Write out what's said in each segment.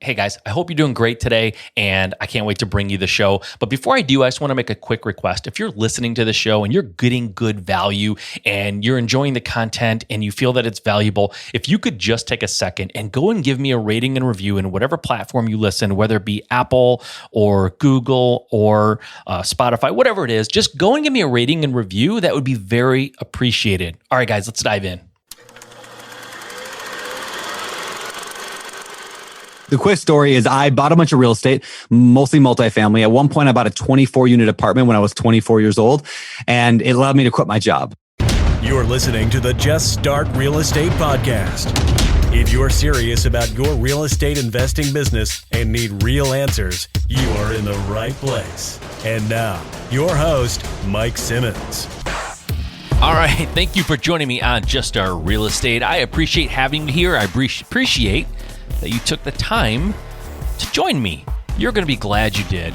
Hey guys, I hope you're doing great today, and I can't wait to bring you the show. But before I do, I just want to make a quick request. If you're listening to the show and you're getting good value and you're enjoying the content and you feel that it's valuable, if you could just take a second and go and give me a rating and review in whatever platform you listen, whether it be Apple or Google or Spotify, whatever it is, just go and give me a rating and review. That would be very appreciated. All right, guys, let's dive in. The quick story is I bought a bunch of real estate, mostly multifamily. At one point, I bought a 24-unit apartment when I was 24 years old, and it allowed me to quit my job. You're listening to the Just Start Real Estate Podcast. If you're serious about your real estate investing business and need real answers, you are in the right place. And now, your host, Mike Simmons. All right, thank you for joining me on Just Start Real Estate. I appreciate having you here. I appreciate that you took the time to join me. You're going to be glad you did.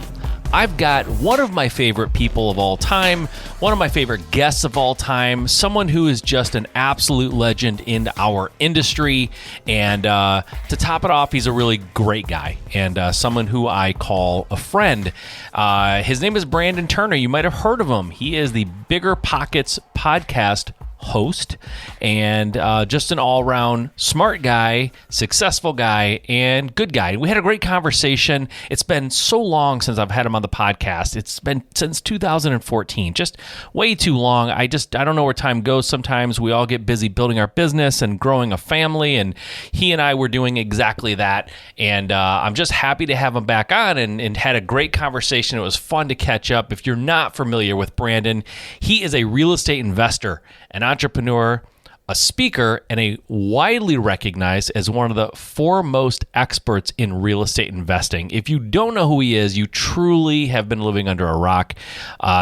I've got one of my favorite people of all time, one of my favorite guests of all time, someone who is just an absolute legend in our industry. And to top it off, he's a really great guy and someone who I call a friend. His name is Brandon Turner. You might have heard of him. He is the BiggerPockets podcast host and just an all-around smart guy, successful guy, and good guy. We had a great conversation. It's been so long since I've had him on the podcast. It's been since 2014, just way too long. I don't know where time goes. Sometimes we all get busy building our business and growing a family, and he and I were doing exactly that. And I'm just happy to have him back on and had a great conversation. It was fun to catch up. If you're not familiar with Brandon, he is a real estate investor, an entrepreneur, a speaker, and a widely recognized as one of the foremost experts in real estate investing. If you don't know who he is, you truly have been living under a rock.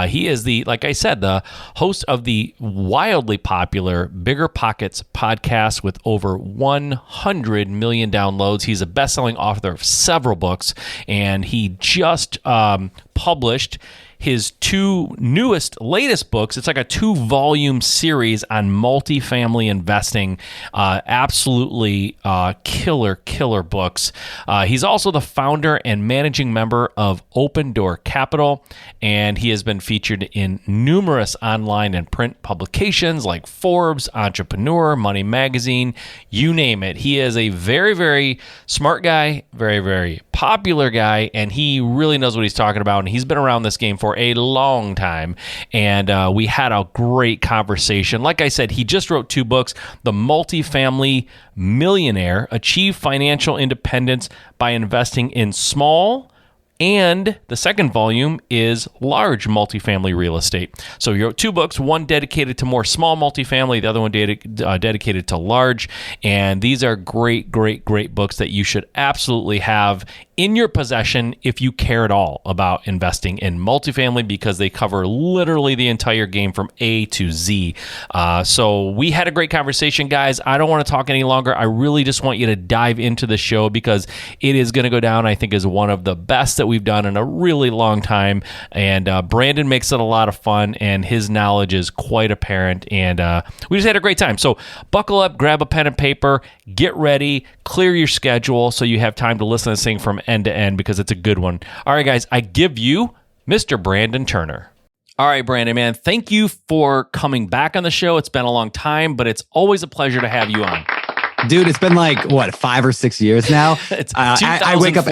He is like I said, the host of the wildly popular BiggerPockets podcast with over 100 million downloads. He's a best-selling author of several books, and he just published his two latest books. It's like a 2-volume series on multifamily investing. Absolutely killer books. He's also the founder and managing member of Open Door Capital, and he has been featured in numerous online and print publications like Forbes, Entrepreneur, Money Magazine, you name it. He is a very, very smart guy, very, very popular guy, and he really knows what he's talking about, and he's been around this game for a long time, and we had a great conversation. Like I said, he just wrote 2 books, The Multifamily Millionaire, Achieve Financial Independence by Investing in Small, and the second volume is Large Multifamily Real Estate. So you wrote 2 books, one dedicated to more small multifamily, the other one dedicated to large. And these are great books that you should absolutely have in your possession if you care at all about investing in multifamily, because they cover literally the entire game from A to Z. So we had a great conversation, guys. I don't want to talk any longer. I really just want you to dive into the show because it is going to go down, I think, as one of the best that we've done in a really long time. And Brandon makes it a lot of fun, and his knowledge is quite apparent. And we just had a great time. So buckle up, grab a pen and paper, get ready, clear your schedule so you have time to listen to this thing from end to end because it's a good one. All right, guys, I give you Mr. Brandon Turner. All right, Brandon, man, thank you for coming back on the show. It's been a long time, but it's always a pleasure to have you on. Dude, it's been like, 5 or 6 years now? It's 2014. I wake up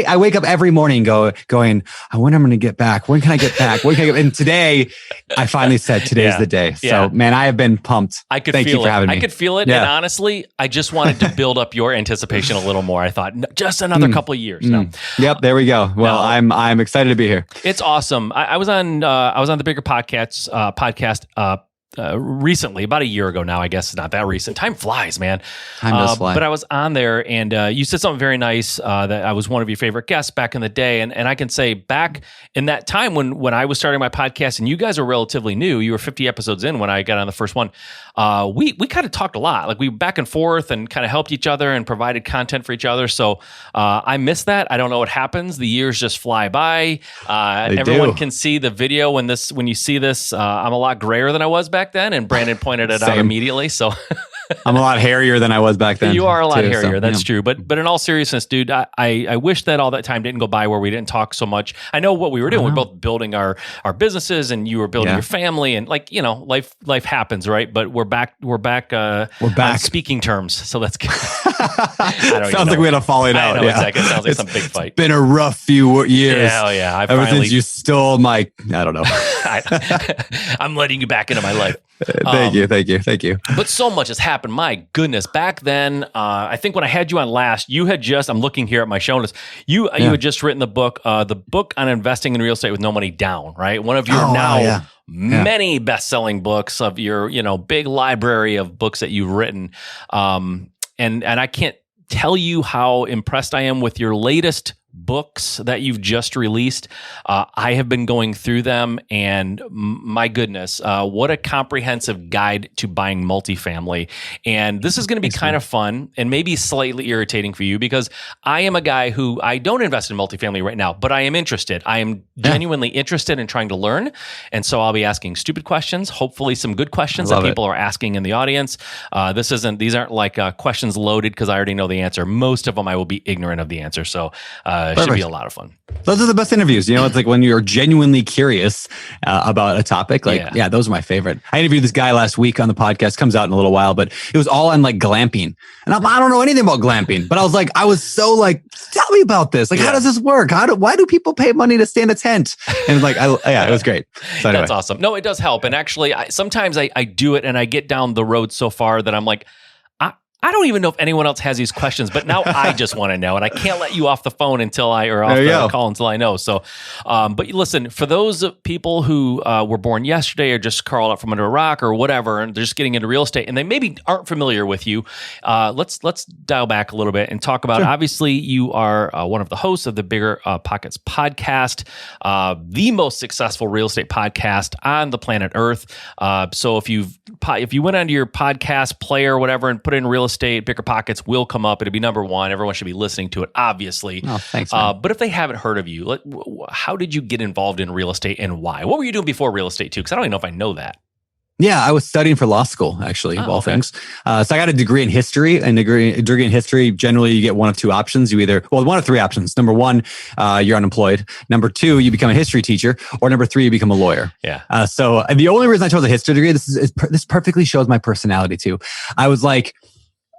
I wake up every morning going, when am I going to get back? When can I get back? And today, I finally said today's the day. So, man, I have been pumped. Thank you for having me. I could feel it. Yeah. And honestly, I just wanted to build up your anticipation a little more. I thought, just another couple of years. No. Yep, there we go. Well, I'm excited to be here. It's awesome. I was on the BiggerPockets podcast recently, about a year ago now. I guess it's not that recent. Time flies, man. Time does fly. But I was on there, and you said something very nice, that I was one of your favorite guests back in the day. And I can say back in that time when I was starting my podcast, and you guys were relatively new, you were 50 episodes in when I got on the first one, we kind of talked a lot. Like we back and forth and kind of helped each other and provided content for each other. So I miss that. I don't know what happens. The years just fly by. Everyone can see the video when you see this. I'm a lot grayer than I was back then, and Brandon pointed it out immediately. So I'm a lot hairier than I was back then. You are a lot hairier. So, That's true. But in all seriousness, dude, I wish that all that time didn't go by where we didn't talk so much. I know what we were doing. We're both building our businesses, and you were building your family, and life happens, right? But we're back on speaking terms. So that's good. Sounds like we had a falling out. I know, exactly. It sounds like some big fight. It's been a rough few years. Yeah. Ever since you stole my, I don't know. I'm letting you back into my life. Thank you. But so much has happened. My goodness. Back then, I think when I had you on last, you had just, I'm looking here at my show notes, you had just written the book on investing in real estate with no money down, right? One of your many best-selling books of your, big library of books that you've written. And I can't tell you how impressed I am with your latest books that you've just released. I have been going through them, and my goodness, what a comprehensive guide to buying multifamily. And this is going to be kind of fun and maybe slightly irritating for you, because I am a guy who, I don't invest in multifamily right now, but I am interested. I am genuinely interested in trying to learn. And so I'll be asking stupid questions, hopefully some good questions that people are asking in the audience. These aren't like questions loaded because I already know the answer. Most of them I will be ignorant of the answer. So it should be a lot of fun. Those are the best interviews. It's like when you're genuinely curious about a topic. Those are my favorite. I interviewed this guy last week on the podcast, comes out in a little while, but it was all on like glamping. And I don't know anything about glamping, but I was so like, tell me about this. Like, how does this work? Why do people pay money to stay in a tent? And it was great. So anyway. That's awesome. No, it does help. And actually, sometimes I do it and I get down the road so far that I'm like, I don't even know if anyone else has these questions, but now I just want to know, and I can't let you off the phone until call until I know. So, but listen, for those people who were born yesterday or just crawled up from under a rock or whatever, and they're just getting into real estate and they maybe aren't familiar with you, let's dial back a little bit and talk about. Sure. Obviously, you are one of the hosts of the BiggerPockets podcast, the most successful real estate podcast on the planet Earth. So if you went onto your podcast player or whatever and put in real estate, BiggerPockets will come up. It'll be number one. Everyone should be listening to it, obviously. Oh, thanks, man. But if they haven't heard of you, how did you get involved in real estate and why? What were you doing before real estate too? Because I don't even know if I know that. Yeah, I was studying for law school, actually, of all things. So I got a degree in history. And a degree in history, generally you get one of two options. One of three options. Number one, you're unemployed. Number two, you become a history teacher. Or number three, you become a lawyer. Yeah. So the only reason I chose a history degree, this perfectly shows my personality too.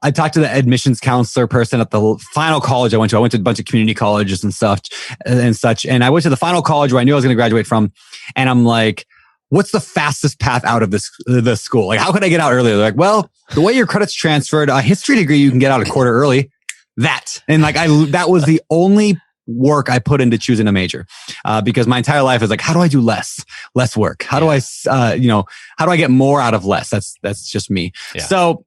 I talked to the admissions counselor person at the final college I went to. I went to a bunch of community colleges and stuff and such. And I went to the final college where I knew I was going to graduate from. And I'm like, what's the fastest path out of the school? Like, how could I get out earlier? They're like, well, the way your credit's transferred, a history degree, you can get out a quarter early. That was the only work I put into choosing a major, because my entire life is like, how do I do less work? How do I, how do I get more out of less? That's just me. Yeah. So,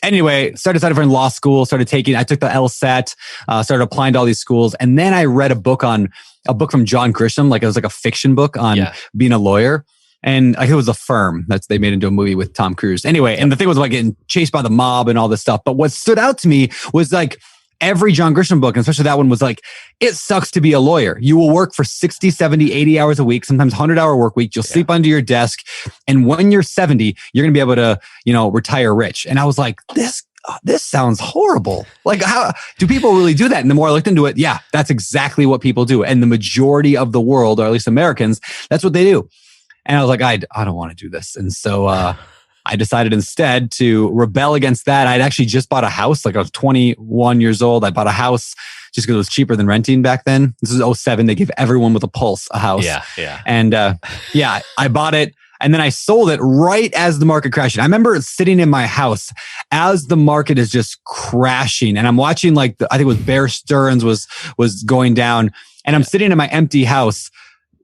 anyway, started studying for law school, I took the LSAT, started applying to all these schools. And then I read a book from John Grisham, like it was like a fiction book on being a lawyer. And I think it was The Firm they made into a movie with Tom Cruise. Anyway, and the thing was like getting chased by the mob and all this stuff. But what stood out to me was like every John Grisham book, and especially that one, was like, it sucks to be a lawyer. You will work for 60, 70, 80 hours a week, sometimes 100-hour work week. You'll sleep under your desk. And when you're 70, you're going to be able to, retire rich. And I was like, this sounds horrible. Like, how do people really do that? And the more I looked into it, that's exactly what people do. And the majority of the world, or at least Americans, that's what they do. And I was like, I don't want to do this. And so I decided instead to rebel against that. I'd actually just bought a house. Like, I was 21 years old. I bought a house just because it was cheaper than renting back then. This is 2007. They give everyone with a pulse a house. Yeah. And I bought it. And then I sold it right as the market crashed. I remember sitting in my house as the market is just crashing. And I'm watching I think it was Bear Stearns was going down. And I'm sitting in my empty house,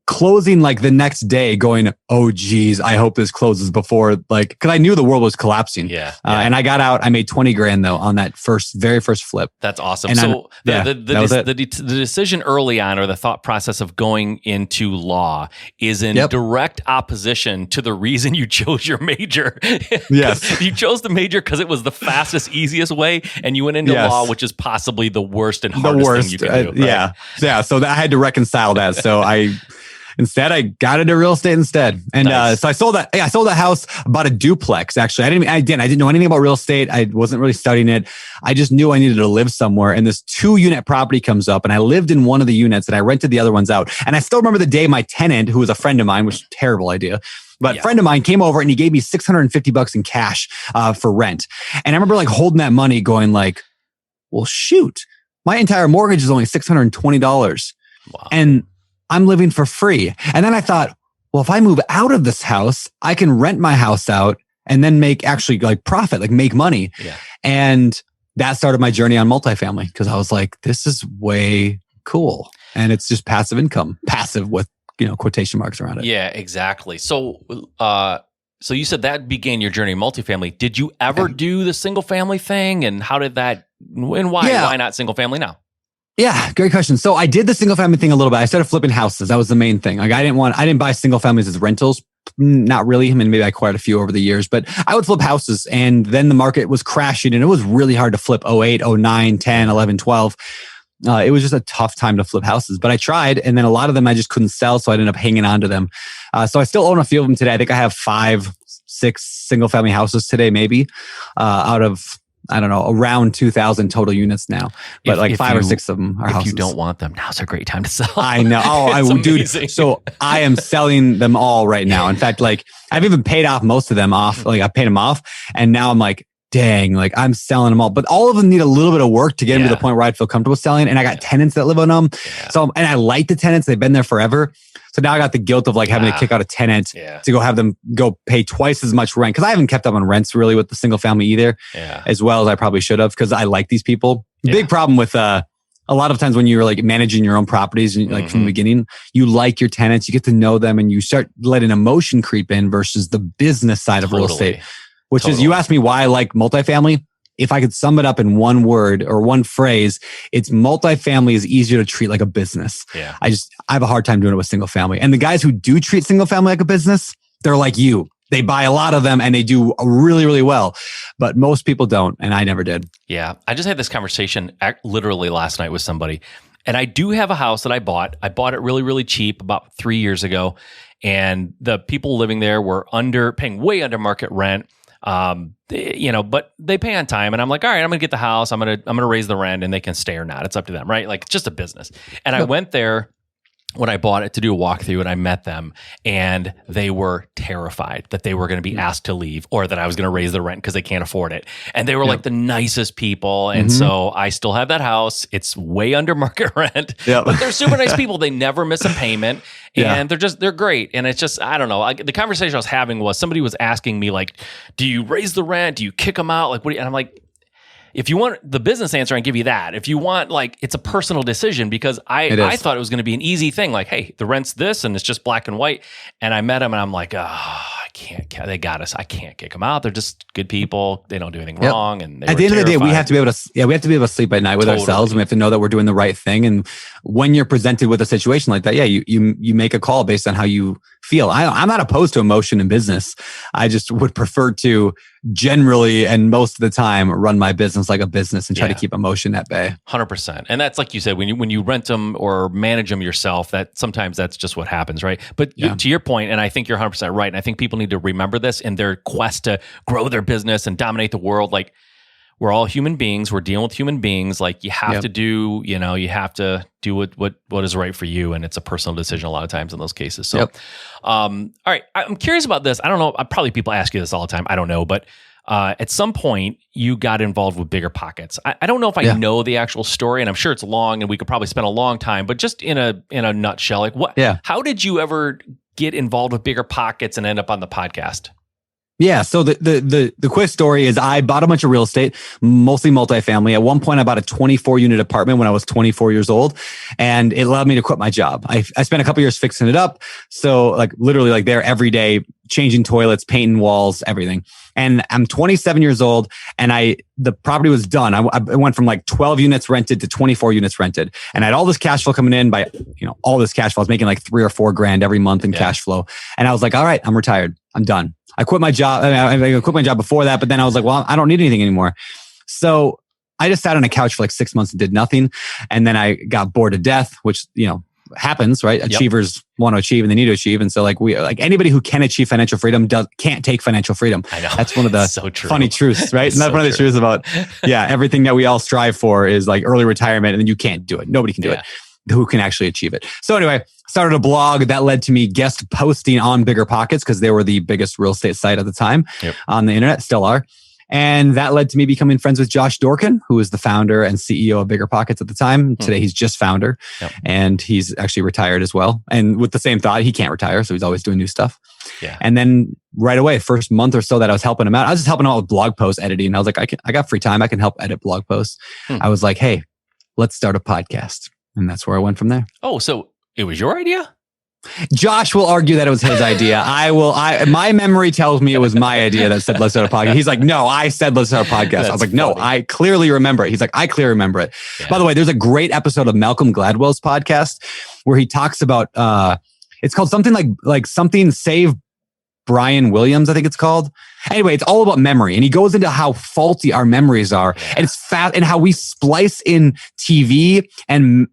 closing the next day, going, oh geez, I hope this closes before, because I knew the world was collapsing. And I got out. I made 20 grand though on that very first flip. That's awesome. And so the decision early on, or the thought process of going into law, is in direct opposition to the reason you chose your major. Yes. You chose the major because it was the fastest, easiest way, and you went into law, which is possibly the worst and hardest thing you can do. Right? Yeah. So I had to reconcile that. So instead I got into real estate instead. And Nice. so I sold that. I sold a house, bought a duplex. Actually, I didn't know anything about real estate. I wasn't really studying it. I just knew I needed to live somewhere. And this 2-unit property comes up, and I lived in one of the units and I rented the other ones out. And I still remember the day my tenant, who was a friend of mine, which was a terrible idea, but a friend of mine came over and he gave me $650 in cash for rent. And I remember like holding that money going like, well, shoot, my entire mortgage is only $620. Wow. And I'm living for free. And then I thought, well, if I move out of this house, I can rent my house out and then make actually like profit, like make money. Yeah. And that started my journey on multifamily because I was like, this is way cool. And it's just passive income, passive with, quotation marks around it. Yeah, exactly. So, so you said that began your journey in multifamily. Did you ever do the single family thing? And how did that, and why? Yeah. Why not single family now? Yeah, great question. So I did the single family thing a little bit. I started flipping houses. That was the main thing. Like I didn't buy single families as rentals. Not really. I mean, maybe I acquired a few over the years, but I would flip houses, and then the market was crashing and it was really hard to flip 08, 09, 10, 11, 12. It was just a tough time to flip houses, but I tried. And then a lot of them I just couldn't sell. So I ended up hanging on to them. So I still own a few of them today. I think I have 5, 6 single family houses today, maybe out of, I don't know, around 2,000 total units now, but like 5 or 6 of them are houses. If you don't want them, now's a great time to sell. I know. Oh, dude. So I am selling them all right now. In fact, like I've even paid off most of them off. Like I paid them off, and now I'm like, dang, like I'm selling them all, but all of them need a little bit of work to get them to the point where I'd feel comfortable selling. And I got tenants that live on them. Yeah. So, and I like the tenants. They've been there forever. So now I got the guilt of like having to kick out a tenant to go have them go pay twice as much rent. Cause I haven't kept up on rents really with the single family either, as well as I probably should have. Cause I like these people. Big problem with, a lot of times when you're like managing your own properties, like from the beginning, you like your tenants, you get to know them, and you start letting emotion creep in versus the business side of real estate. Which is, you asked me why I like multifamily. If I could sum it up in one word or one phrase, it's multifamily is easier to treat like a business. Yeah. I have a hard time doing it with single family. And the guys who do treat single family like a business, they're like you. They buy a lot of them and they do really, really well. But most people don't. And I never did. Yeah. I just had this conversation literally last night with somebody. And I do have a house that I bought. I bought it really, really cheap about 3 years ago. And the people living there were paying way under market rent. But they pay on time, and I'm like, all right, I'm gonna get the house. I'm gonna raise the rent, and they can stay or not. It's up to them, right? Like it's just a business. And I went there when I bought it to do a walkthrough, and I met them, and they were terrified that they were going to be asked to leave or that I was going to raise the rent because they can't afford it. And they were like the nicest people. And so I still have that house. It's way under market rent, but they're super nice people. They never miss a payment, and they're great. And it's just, I don't know. The conversation I was having was somebody was asking me like, do you raise the rent? Do you kick them out? Like, what do you, and I'm like, if you want the business answer, I can give you that. If you want, like, it's a personal decision because I thought it was going to be an easy thing. Like, hey, the rent's this and it's just black and white. And I met them and I'm like, I can't, they got us. I can't kick them out. They're just good people. They don't do anything wrong. And at the end of the day, we have to be able to sleep at night with ourselves, and we have to know that we're doing the right thing. And when you're presented with a situation like that, you make a call based on how you feel. I'm not opposed to emotion in business. I just would prefer to generally and most of the time run my business like a business and try to keep emotion at bay. 100%. And that's like you said, when you rent them or manage them yourself, that sometimes that's just what happens, right? But to your point, and I think you're 100% right, and I think people need to remember this in their quest to grow their business and dominate the world. Like, we're all human beings. We're dealing with human beings. Like, you have to do, you have to do what is right for you. And it's a personal decision a lot of times in those cases. So, all right. I'm curious about this. I don't know. Probably people ask you this all the time. I don't know. But at some point, you got involved with BiggerPockets. I don't know if I know the actual story, and I'm sure it's long and we could probably spend a long time, but just in a nutshell, like how did you ever get involved with BiggerPockets and end up on the podcast? Yeah. So the quick story is I bought a bunch of real estate, mostly multifamily. At one point, I bought a 24 unit apartment when I was 24 years old, and it allowed me to quit my job. I spent a couple years fixing it up. So like literally like there every day, changing toilets, painting walls, everything. And I'm 27 years old, and the property was done. I went from like 12 units rented to 24 units rented. And I had all this cash flow coming in all this cash flow. I was making like $3,000 or $4,000 every month in cash flow. And I was like, all right, I'm retired. I'm done. I quit my job. I quit my job before that, but then I was like, well, I don't need anything anymore. So I just sat on a couch for like 6 months and did nothing. And then I got bored to death, which, happens, right? Achievers want to achieve and they need to achieve. And so like anybody who can achieve financial freedom can't take financial freedom. I know. That's one of the funny truths, right? And that's one of the truths about, everything that we all strive for is like early retirement, and then you can't do it. Nobody can do it. Who can actually achieve it. So anyway, started a blog that led to me guest posting on BiggerPockets because they were the biggest real estate site at the time on the internet, still are. And that led to me becoming friends with Josh Dorkin, who was the founder and CEO of BiggerPockets at the time. Today, he's just founder and he's actually retired as well. And with the same thought, he can't retire. So he's always doing new stuff. Yeah. And then right away, first month or so that I was helping him out, I was just helping him out with blog post editing. I was like, I got free time. I can help edit blog posts. I was like, hey, let's start a podcast. And that's where I went from there. Oh, so it was your idea? Josh will argue that it was his idea. My memory tells me it was my idea that said, let's start a podcast. He's like, no, I said, let's start a podcast. I was like, no, I clearly remember it. He's like, I clearly remember it. Yeah. By the way, there's a great episode of Malcolm Gladwell's podcast where he talks about, it's called something like something Save Brian Williams, I think it's called. Anyway, it's all about memory. And he goes into how faulty our memories are. And it's and how we splice in TV and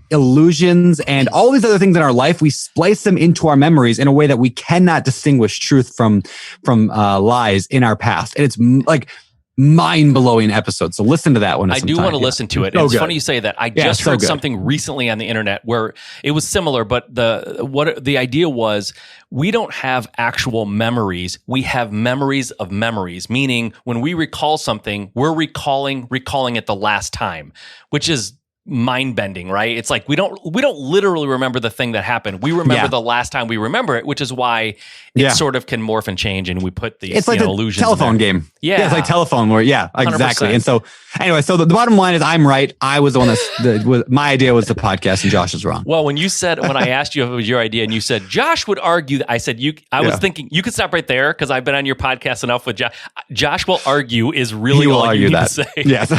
illusions and all these other things in our life. We splice them into our memories in a way that we cannot distinguish truth from lies in our past. And it's like mind-blowing episode. So listen to that one. I do want to listen to it. It's funny you say that. I just heard something recently on the internet where it was similar, but the idea was we don't have actual memories. We have memories of memories, meaning when we recall something, we're recalling it the last time, which is mind-bending, right? It's like we don't literally remember the thing that happened. We remember the last time we remember it, which is why it sort of can morph and change, and we put these it's like the illusions telephone game. Yeah, it's like telephone where exactly. 100%. And so anyway, so the bottom line is I'm right. I was the one my idea was the podcast, and Josh is wrong. Well, when I asked you if it was your idea, and you said Josh would argue, I said I was thinking you could stop right there because I've been on your podcast enough with Josh. Josh will argue is really all you need to say. Yes,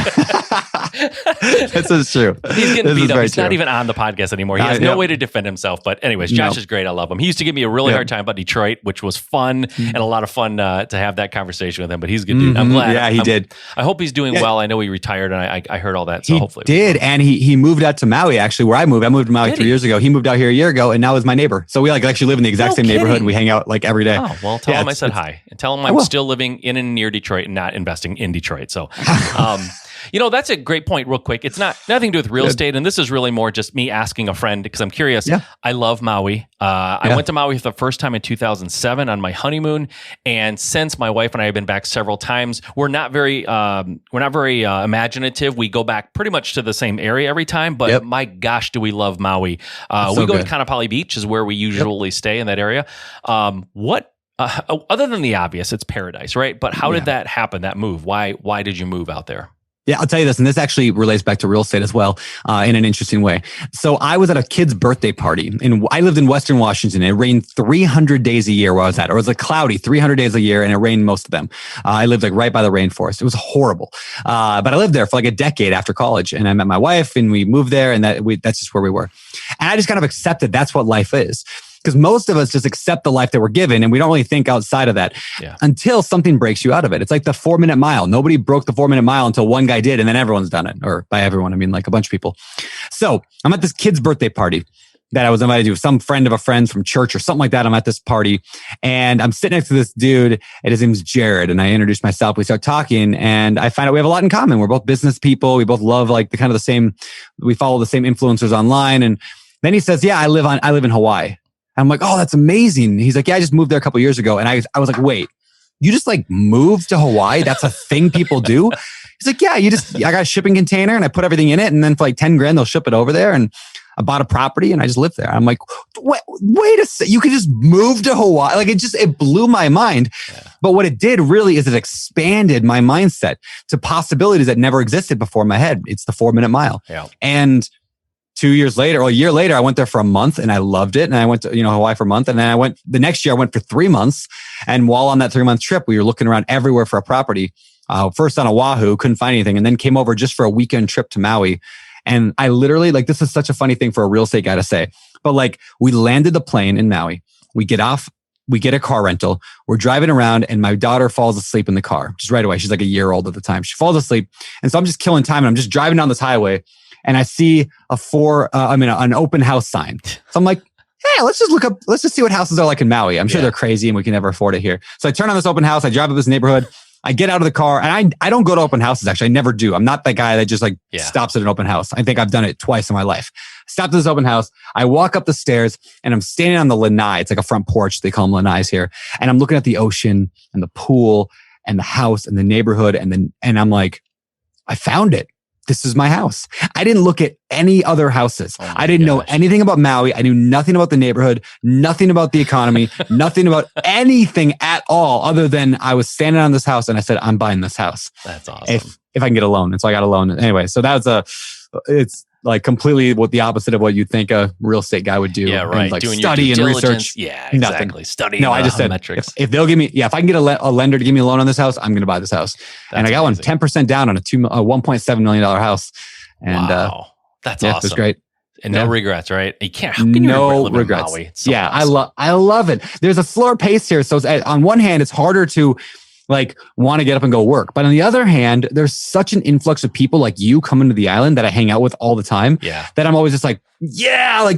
this is true. He's getting beat up. He's not even on the podcast anymore. He has no way to defend himself. But anyways, Josh is great. I love him. He used to give me a really hard time about Detroit, which was fun and a lot of fun to have that conversation with him. But he's a good dude. I'm glad. Yeah, he did. I hope he's doing well. I know he retired, and I heard all that. So hopefully he did. And he moved out to Maui, actually, where I moved. I moved to Maui 3 years ago. He moved out here a year ago, and now is my neighbor. So we actually live in the exact same neighborhood, and we hang out like every day. Oh, well, tell him I said hi, and tell him I'm still living in and near Detroit and not investing in Detroit. So, that's a great point. Real quick, it's nothing to do with real estate, and this is really more just me asking a friend because I'm curious. Yeah. I love Maui. I went to Maui for the first time in 2007 on my honeymoon, and since my wife and I have been back several times, we're not very imaginative. We go back pretty much to the same area every time, but my gosh, do we love Maui? We go to Kaanapali Beach is where we usually stay in that area. Other than the obvious, it's paradise, right? But how did that happen? That move? Why did you move out there? Yeah, I'll tell you this, and this actually relates back to real estate as well, in an interesting way. So I was at a kid's birthday party, and I lived in Western Washington. It rained 300 days a year where I was at, or it was like cloudy 300 days a year, and it rained most of them. I lived like right by the rainforest. It was horrible, but I lived there for like a decade after college, and I met my wife, and we moved there, and that's just where we were. And I just kind of accepted that's what life is. Because most of us just accept the life that we're given and we don't really think outside of that until something breaks you out of it. It's like the 4-minute mile. Nobody broke the 4-minute mile until one guy did, and then everyone's done it. Or by everyone, I mean like a bunch of people. So I'm at this kid's birthday party that I was invited to, some friend of a friend from church or something like that. I'm at this party and I'm sitting next to this dude, and his name's Jared. And I introduced myself. We start talking, and I find out we have a lot in common. We're both business people. We both love like the same. We follow the same influencers online. And then he says, "Yeah, I live in Hawaii." I'm like, "Oh, that's amazing." He's like, "Yeah, I just moved there a couple years ago." And I was like, "Wait, you just like moved to Hawaii? That's a thing people do?" He's like, "Yeah, I got a shipping container and I put everything in it. And then for like 10 grand, they'll ship it over there. And I bought a property and I just lived there." I'm like, wait a second, you could just move to Hawaii? Like it blew my mind. Yeah. But what it did really is it expanded my mindset to possibilities that never existed before in my head. It's the 4-minute mile. Yeah. And 2 years later, or a year later, I went there for a month and I loved it. And I went to, Hawaii for a month. And then the next year I went for 3 months. And while on that 3-month trip, we were looking around everywhere for a property. First on Oahu, couldn't find anything. And then came over just for a weekend trip to Maui. And I literally, this is such a funny thing for a real estate guy to say, but we landed the plane in Maui. We get off, we get a car rental. We're driving around and my daughter falls asleep in the car just right away. She's like a year old at the time. She falls asleep. And so I'm just killing time and I'm just driving down this highway. and I see an open house sign. So I'm like, hey, let's just see what houses are like in Maui. I'm sure they're crazy and we can never afford it here. So I turn on this open house. I drive up this neighborhood. I get out of the car, and I don't go to open houses. Actually, I never do. I'm not that guy that just stops at an open house. I think I've done it twice in my life. Stopped at this open house. I walk up the stairs, and I'm standing on the lanai. It's like a front porch. They call them lanais here. And I'm looking at the ocean and the pool and the house and the neighborhood. And I'm like, I found it. This is my house. I didn't look at any other houses. I didn't know anything about Maui. I knew nothing about the neighborhood, nothing about the economy, nothing about anything at all other than I was standing on this house and I said, I'm buying this house. That's awesome. If I can get a loan. And so I got a loan. Anyway, so it's like completely what the opposite of what you'd think a real estate guy would do. Yeah, right. And like doing study your and due diligence. research. Yeah, exactly. Nothing. Studying no, I just said, metrics. If they'll give me, if I can get a lender to give me a loan on this house, I'm going to buy this house. And I got amazing. 100% down on a $1.7 million house. And wow. That's awesome. It was great. And no regrets, right? You can't. How can you live regrets. in Maui? It's so awesome. I awesome. love it. There's a slower pace here. So on one hand, it's harder to want to get up and go work. But on the other hand, there's such an influx of people like you coming to the island that I hang out with all the time. Yeah. That I'm always just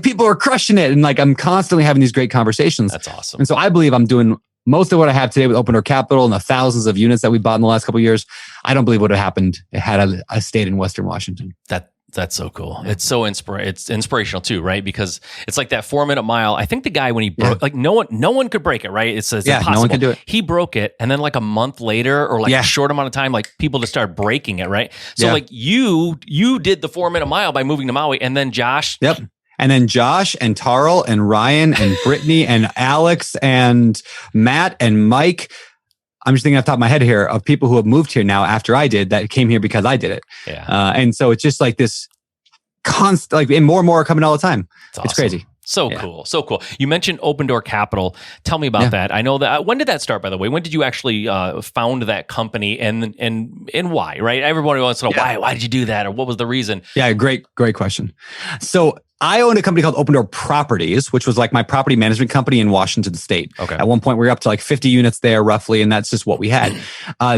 people are crushing it. And I'm constantly having these great conversations. That's awesome. And so I believe I'm doing most of what I have today with Open Door Capital and the thousands of units that we bought in the last couple of years. I don't believe would have happened had I stayed in Western Washington. That's so cool. It's so it's inspirational too, right? Because it's like that 4-minute mile. I think the guy, when he broke, no one could break it, right? It's impossible. No one could do it. He broke it. And then a month later or a short amount of time, people just started breaking it, right? So you did the 4-minute mile by moving to Maui, and then Josh. Yep. And then Josh and Tarl and Ryan and Brittany and Alex and Matt and Mike. I'm just thinking off the top of my head here of people who have moved here now after I did that came here because I did it. Yeah. And so it's just like this constant, and more and more are coming all the time. Awesome. It's crazy. So cool. So cool. You mentioned Open Door Capital. Tell me about that. I know that. When did that start, by the way? When did you actually found that company and why, right? Everybody wants to know why did you do that? Or what was the reason? Yeah, great question. So I owned a company called Open Door Properties, which was my property management company in Washington State. Okay. At one point, we were up to 50 units there roughly, and that's just what we had.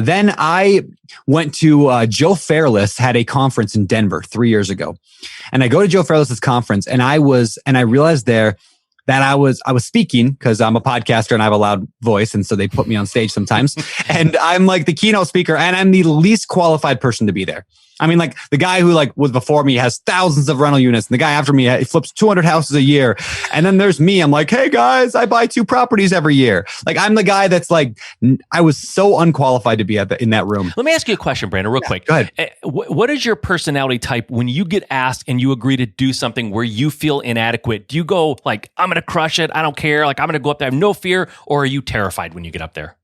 Then I went to Joe Fairless had a conference in Denver 3 years ago. And I go to Joe Fairless's conference, and I realized there that I was speaking because I'm a podcaster and I have a loud voice. And so they put me on stage sometimes. And I'm the keynote speaker, and I'm the least qualified person to be there. I mean, the guy who was before me has thousands of rental units, and the guy after me he flips 200 houses a year. And then there's me. I'm like, hey guys, I buy 2 properties every year. I'm the guy that's I was so unqualified to be in that room. Let me ask you a question, Brandon, real quick. Go ahead. What is your personality type when you get asked and you agree to do something where you feel inadequate? Do you go I'm going to crush it, I don't care, I'm going to go up there, I have no fear, or are you terrified when you get up there?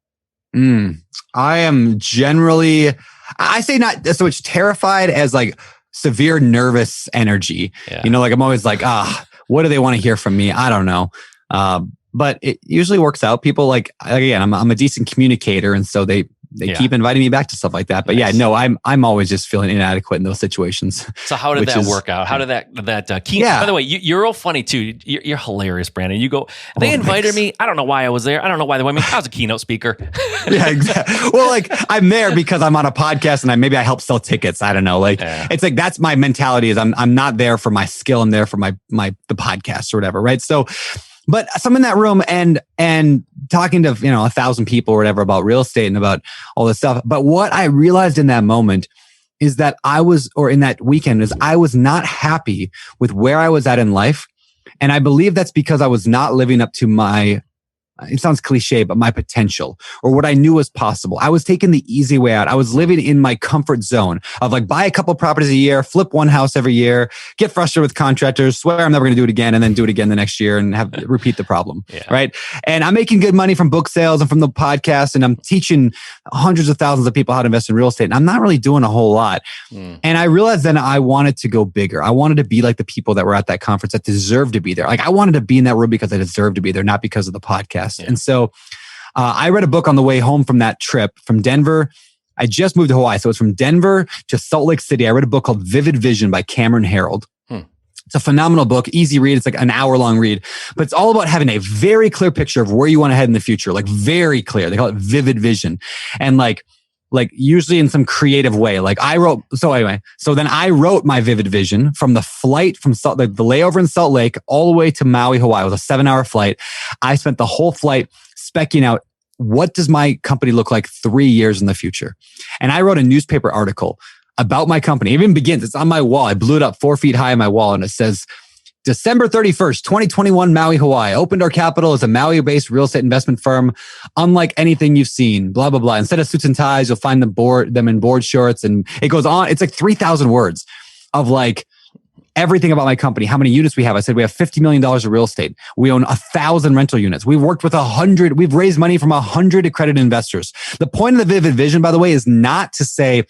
I am generally, I say not so much terrified as severe nervous energy. Yeah. I'm always what do they want to hear from me? I don't know. But it usually works out. People again, I'm a decent communicator. And so they keep inviting me back to stuff like that. But I'm always just feeling inadequate in those situations. So how did that work out? How did that key? By the way, you're all funny too. You're hilarious, Brandon. You go, they invited me. I don't know why I was there. I don't know why they wanted me. I was a keynote speaker. Yeah, exactly. Well, I'm there because I'm on a podcast and maybe I help sell tickets. I don't know. It's that's my mentality is I'm not there for my skill. I'm there for the podcast or whatever. Right. So, but I'm in that room and talking to 1,000 people or whatever about real estate and about all this stuff. But what I realized in that moment is that in that weekend I was not happy with where I was at in life. And I believe that's because I was not living up to it sounds cliche, but my potential or what I knew was possible. I was taking the easy way out. I was living in my comfort zone of buy a couple properties a year, flip one house every year, get frustrated with contractors, swear I'm never going to do it again, and then do it again the next year and repeat the problem. Yeah. Right. And I'm making good money from book sales and from the podcast, and I'm teaching hundreds of thousands of people how to invest in real estate. And I'm not really doing a whole lot. And I realized then I wanted to go bigger. I wanted to be like the people that were at that conference that deserved to be there. I wanted to be in that room because I deserved to be there, not because of the podcast. Yeah. And so I read a book on the way home from that trip from Denver. I just moved to Hawaii. So it's from Denver to Salt Lake City. I read a book called Vivid Vision by Cameron Herold. It's a phenomenal book, easy read. It's an hour-long read, but it's all about having a very clear picture of where you want to head in the future, very clear. They call it Vivid Vision. And like usually in some creative way. Like so then I wrote my vivid vision from the flight from the layover in Salt Lake all the way to Maui, Hawaii. It was a 7-hour flight. I spent the whole flight specking out, what does my company look like 3 years in the future? And I wrote a newspaper article about my company. It even begins, it's on my wall. I blew it up 4 feet high on my wall, and it says, December 31st, 2021, Maui, Hawaii. Opened our capital as a Maui-based real estate investment firm, unlike anything you've seen, blah, blah, blah. Instead of suits and ties, you'll find them in board shorts. And it goes on. It's like 3,000 words of like everything about my company, how many units we have. I said, we have $50 million of real estate. We own 1,000 rental units. We've worked with 100. We've raised money from 100 accredited investors. The point of the vivid vision, by the way, is not to say,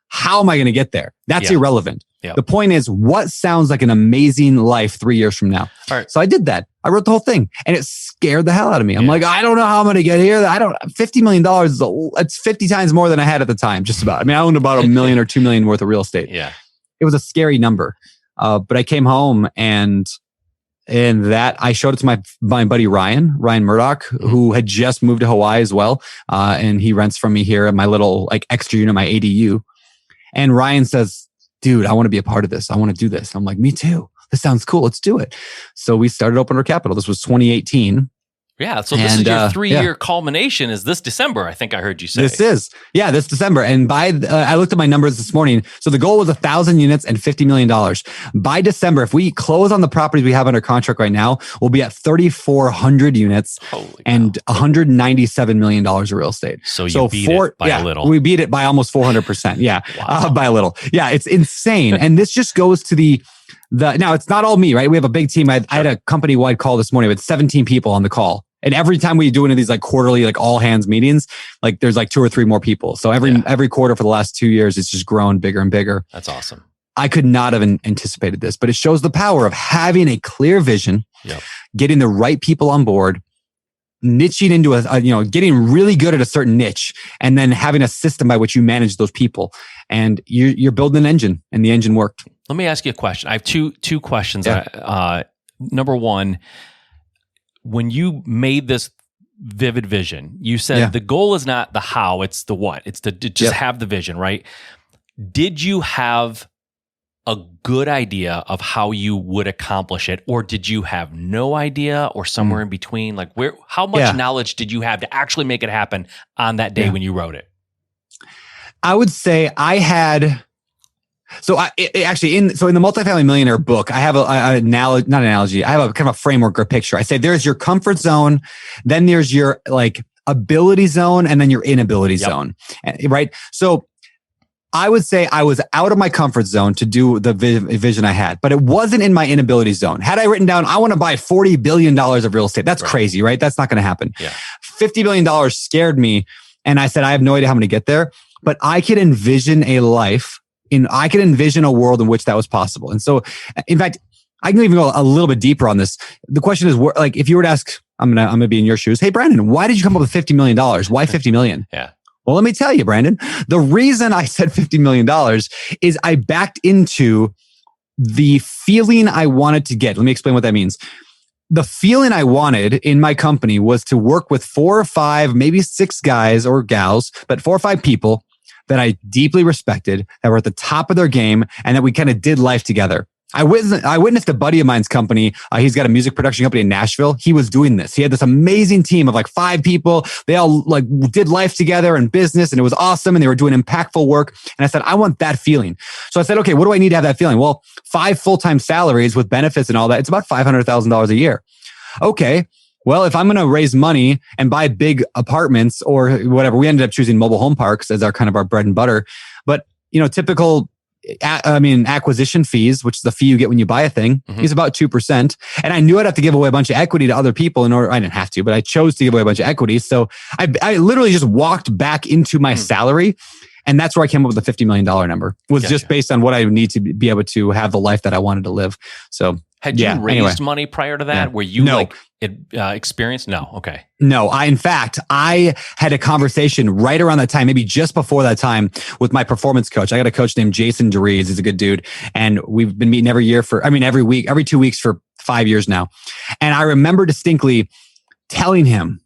how am I going to get there? That's irrelevant. Yep. The point is, what sounds like an amazing life 3 years from now? All right. So I did that. I wrote the whole thing, and it scared the hell out of me. I'm like, I don't know how I'm going to get here. $50 million, it's 50 times more than I had at the time, just about. I mean, I owned about $1 million or $2 million worth of real estate. Yeah. It was a scary number. But I came home and that I showed it to my buddy Ryan Murdoch, who had just moved to Hawaii as well. And he rents from me here at my little like extra unit, my ADU. And Ryan says, dude, I want to be a part of this. I want to do this. I'm like, me too. This sounds cool. Let's do it. So we started Open Door Capital. This was 2018. Yeah. So this is your 3-year culmination is this December, I think I heard you say. This December. And I looked at my numbers this morning. So the goal was 1,000 units and $50 million. By December, if we close on the properties we have under contract right now, we'll be at 3,400 units and $197 million of real estate. So you beat it by a little. We beat it by almost 400%. Yeah. Wow. By a little. Yeah. It's insane. And this just goes to now it's not all me, right? We have a big team. I had a company-wide call this morning with 17 people on the call. And every time we do one of these like quarterly, like all hands meetings, like there's like 2 or 3 more people. So every quarter for the last 2 years, it's just grown bigger and bigger. That's awesome. I could not have anticipated this, but it shows the power of having a clear vision, getting the right people on board, niching into getting really good at a certain niche, and then having a system by which you manage those people. And you're building an engine, and the engine worked. Let me ask you a question. I have two questions. Yeah. Number one, when you made this vivid vision, you said the goal is not the how, it's the what. It's to just have the vision, right? Did you have a good idea of how you would accomplish it, or did you have no idea, or somewhere in between? Like how much knowledge did you have to actually make it happen on that day when you wrote it? I would say I had. So in the Multifamily Millionaire book, I have I have a kind of a framework or picture. I say there's your comfort zone, then there's your like ability zone, and then your inability zone, right? So I would say I was out of my comfort zone to do the vision I had, but it wasn't in my inability zone. Had I written down, I want to buy $40 billion of real estate, that's crazy, right? That's not going to happen. Yeah. $50 billion scared me. And I said, I have no idea how I'm going to get there, but I could envision a life I could envision a world in which that was possible. And so, in fact, I can even go a little bit deeper on this. The question is, like, if you were to ask, I'm gonna be in your shoes. Hey, Brandon, why did you come up with $50 million? Why $50 million? Yeah. Well, let me tell you, Brandon, the reason I said $50 million is I backed into the feeling I wanted to get. Let me explain what that means. The feeling I wanted in my company was to work with 4 or 5, maybe 6 guys or gals, but 4 or 5 people that I deeply respected, that were at the top of their game, and that we kind of did life together. I witnessed a buddy of mine's company. He's got a music production company in Nashville. He was doing this. He had this amazing team of like 5 people. They all like did life together and business, and it was awesome. And they were doing impactful work. And I said, I want that feeling. So I said, okay, what do I need to have that feeling? Well, 5 full-time salaries with benefits and all that, it's about $500,000 a year. Okay. Well, if I'm going to raise money and buy big apartments or whatever, we ended up choosing mobile home parks as our kind of our bread and butter. But, typical, acquisition fees, which is the fee you get when you buy a thing, is about 2%. And I knew I'd have to give away a bunch of equity to other people I didn't have to, but I chose to give away a bunch of equity. So I literally just walked back into my salary. And that's where I came up with the $50 million number, was just based on what I would need to be able to have the life that I wanted to live. So had you raised money prior to that? Yeah. Were you experienced? No. Okay. No, I had a conversation right around that time, maybe just before that time, with my performance coach. I got a coach named Jason DeRees. He's a good dude. And we've been meeting every week, every 2 weeks for 5 years now. And I remember distinctly telling him,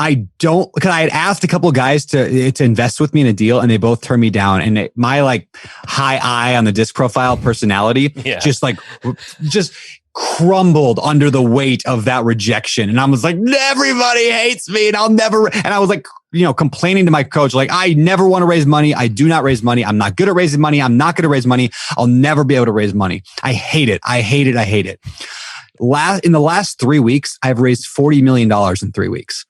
I don't, because I had asked a couple of guys to invest with me in a deal, and they both turned me down. And my like high I on the disc profile personality just crumbled under the weight of that rejection. And I was like, everybody hates me, and I'll never. And I was like, complaining to my coach, like, I never want to raise money. I do not raise money. I'm not good at raising money. I'm not going to raise money. I'll never be able to raise money. I hate it. I hate it. I hate it. In the last 3 weeks, I've raised $40 million in 3 weeks.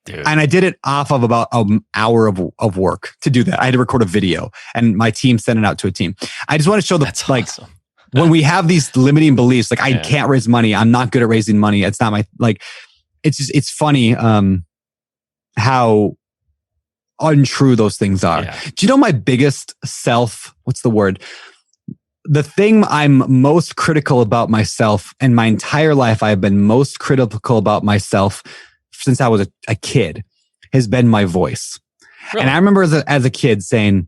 Dude. And I did it off of about an hour of work to do that. I had to record a video, and my team sent it out to a team. I just want to show awesome. When we have these limiting beliefs, like I can't raise money. I'm not good at raising money. It's not it's funny how untrue those things are. Yeah. Do you know my biggest the thing I'm most critical about myself, and my entire life I've been most critical about myself since I was a kid, has been my voice. Really? And I remember as a kid saying,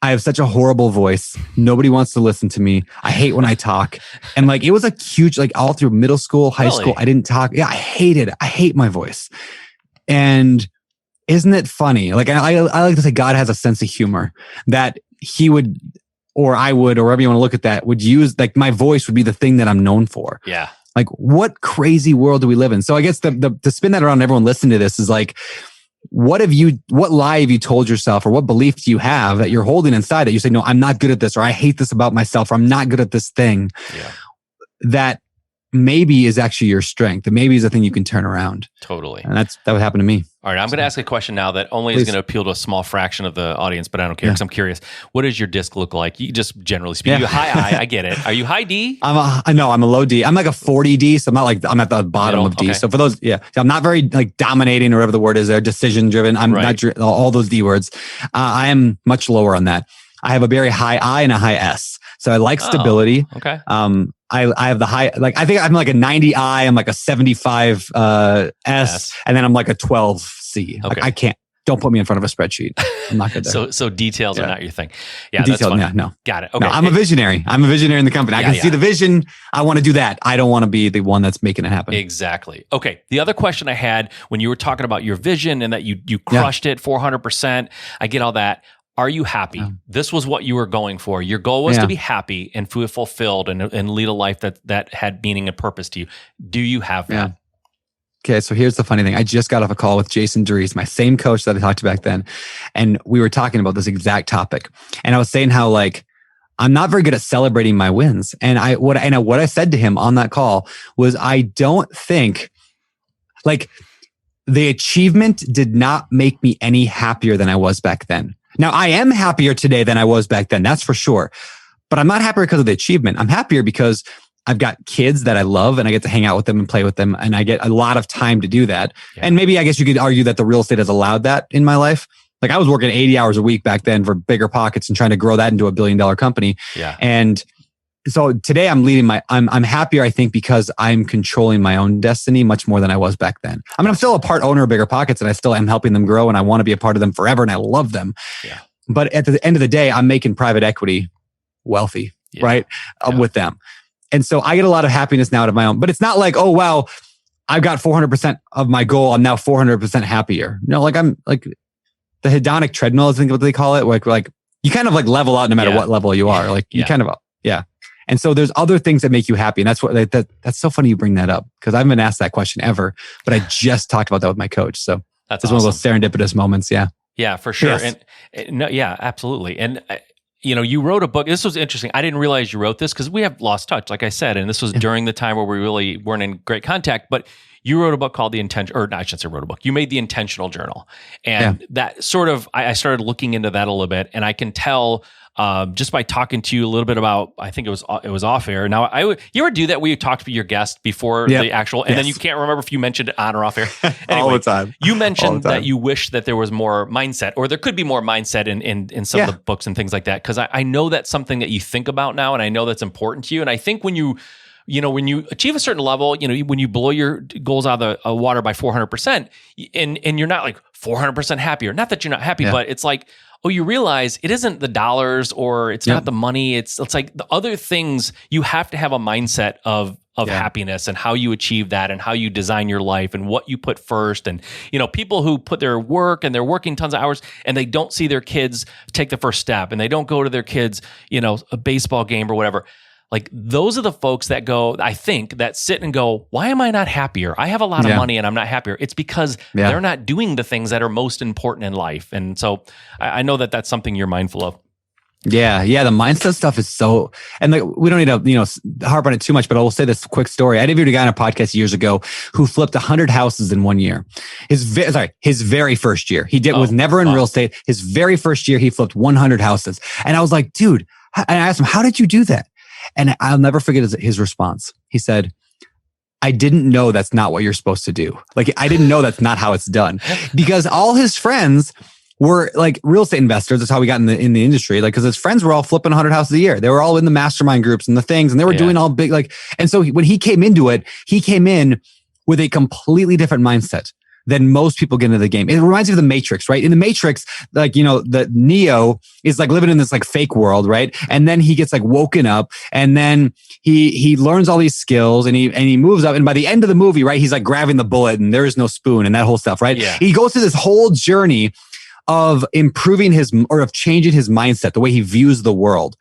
I have such a horrible voice. Nobody wants to listen to me. I hate when I talk. And like, it was a huge, like all through middle school, high school, I didn't talk. Yeah, I hate it. I hate my voice. And isn't it funny? Like, I like to say God has a sense of humor that he would, or I would, or whatever you want to look at that, would use, like my voice would be the thing that I'm known for. Yeah. Like, what crazy world do we live in? So I guess to spin that around, everyone listening to this is like, what lie have you told yourself, or what belief do you have that you're holding inside that you say, no, I'm not good at this, or I hate this about myself, or I'm not good at this thing that maybe is actually your strength, that maybe is a thing you can turn around. Totally. And that would happen to me. All right. I'm going to ask a question now that only is going to appeal to a small fraction of the audience, but I don't care because I'm curious. What does your disc look like? You just generally speaking, you high I, I get it. Are you high D? I'm a low D. I'm like a 40 D. So I'm not like, I'm at the bottom of D. Okay. So for those, I'm not very like dominating or whatever the word is there, decision driven. I'm not all those D words. I am much lower on that. I have a very high I and a high S. So I like stability. Okay. I have the high, like, I think I'm like a 90 I, I'm like a 75 S, and then I'm like a 12 C. Okay. Like, I can't, don't put me in front of a spreadsheet. I'm not good there. So details are not your thing. Yeah, that's fine. Yeah, no. Got it. Okay. No, I'm a visionary. I'm a visionary in the company. I can see the vision. I want to do that. I don't want to be the one that's making it happen. Exactly. Okay. The other question I had when you were talking about your vision and that you crushed it 400%, I get all that. Are you happy? This was what you were going for. Your goal was to be happy and feel fulfilled and lead a life that had meaning and purpose to you. Do you have that? Yeah. Okay, so here's the funny thing. I just got off a call with Jason Dries, my same coach that I talked to back then. And we were talking about this exact topic. And I was saying how like, I'm not very good at celebrating my wins. And what I said to him on that call was, I don't think like the achievement did not make me any happier than I was back then. Now, I am happier today than I was back then. That's for sure. But I'm not happier because of the achievement. I'm happier because I've got kids that I love and I get to hang out with them and play with them. And I get a lot of time to do that. Yeah. And maybe I guess you could argue that the real estate has allowed that in my life. Like I was working 80 hours a week back then for BiggerPockets and trying to grow that into $1 billion company. Yeah. And so today I'm I'm happier, I think, because I'm controlling my own destiny much more than I was back then. I mean, I'm still a part owner of BiggerPockets and I still am helping them grow and I want to be a part of them forever and I love them. Yeah. But at the end of the day, I'm making private equity wealthy, right? With them. And so I get a lot of happiness now out of my own, but it's not like, oh, wow, I've got 400% of my goal. I'm now 400% happier. No, like I'm like the hedonic treadmill, I think what they call it. Like you kind of like level out no matter what level you are. Like you kind of, And so there's other things that make you happy. And that's what that's so funny you bring that up because I haven't been asked that question ever, but I just talked about that with my coach. So that's awesome. One of those serendipitous moments. Yeah. Yeah, for sure. Yes. And no, yeah, absolutely. And you wrote a book. This was interesting. I didn't realize you wrote this because we have lost touch, like I said, and this was during the time where we really weren't in great contact, but you wrote a book called I shouldn't say wrote a book. You made the Intentional Journal. And that sort of, I started looking into that a little bit and I can tell just by talking to you a little bit about, I think it was off air. Now, you ever do that where you talk to your guest before the actual, and then you can't remember if you mentioned it on or off air? Anyway, all the time. You mentioned that you wish that there was more mindset, or there could be more mindset in some of the books and things like that. Because I know that's something that you think about now, and I know that's important to you. And I think when you achieve a certain level, when you blow your goals out of the water by 400%, and you're not like 400% happier. Not that you're not happy, but it's like, you realize it isn't the dollars or it's not the money. It's like the other things. You have to have a mindset of of happiness and how you achieve that and how you design your life and what you put first. And, people who put their work and they're working tons of hours and they don't see their kids take the first step and they don't go to their kids, a baseball game or whatever. Like those are the folks that I think that sit and go, why am I not happier? I have a lot of money and I'm not happier. It's because they're not doing the things that are most important in life. And so I know that that's something you're mindful of. Yeah. The mindset stuff is so, and we don't need to, harp on it too much, but I will say this quick story. I interviewed a guy on a podcast years ago who flipped 100 houses in 1 year. His very first year. Was never in real estate. His very first year, he flipped 100 houses. And I was like, dude, and I asked him, how did you do that? And I'll never forget his response. He said, I didn't know that's not what you're supposed to do. Like, I didn't know that's not how it's done, because all his friends were like real estate investors. That's how we got in the industry. Like, because his friends were all flipping 100 houses a year. They were all in the mastermind groups and the things, and they were doing all big, and so when he came into it, he came in with a completely different mindset than most people get into the game. It reminds me of the Matrix, right? In the Matrix, the Neo is like living in this like fake world, right? And then he gets like woken up, and then he learns all these skills, and he moves up. And by the end of the movie, right, he's like grabbing the bullet, and there is no spoon, and that whole stuff, right? Yeah. He goes through this whole journey of improving of changing his mindset, the way he views the world.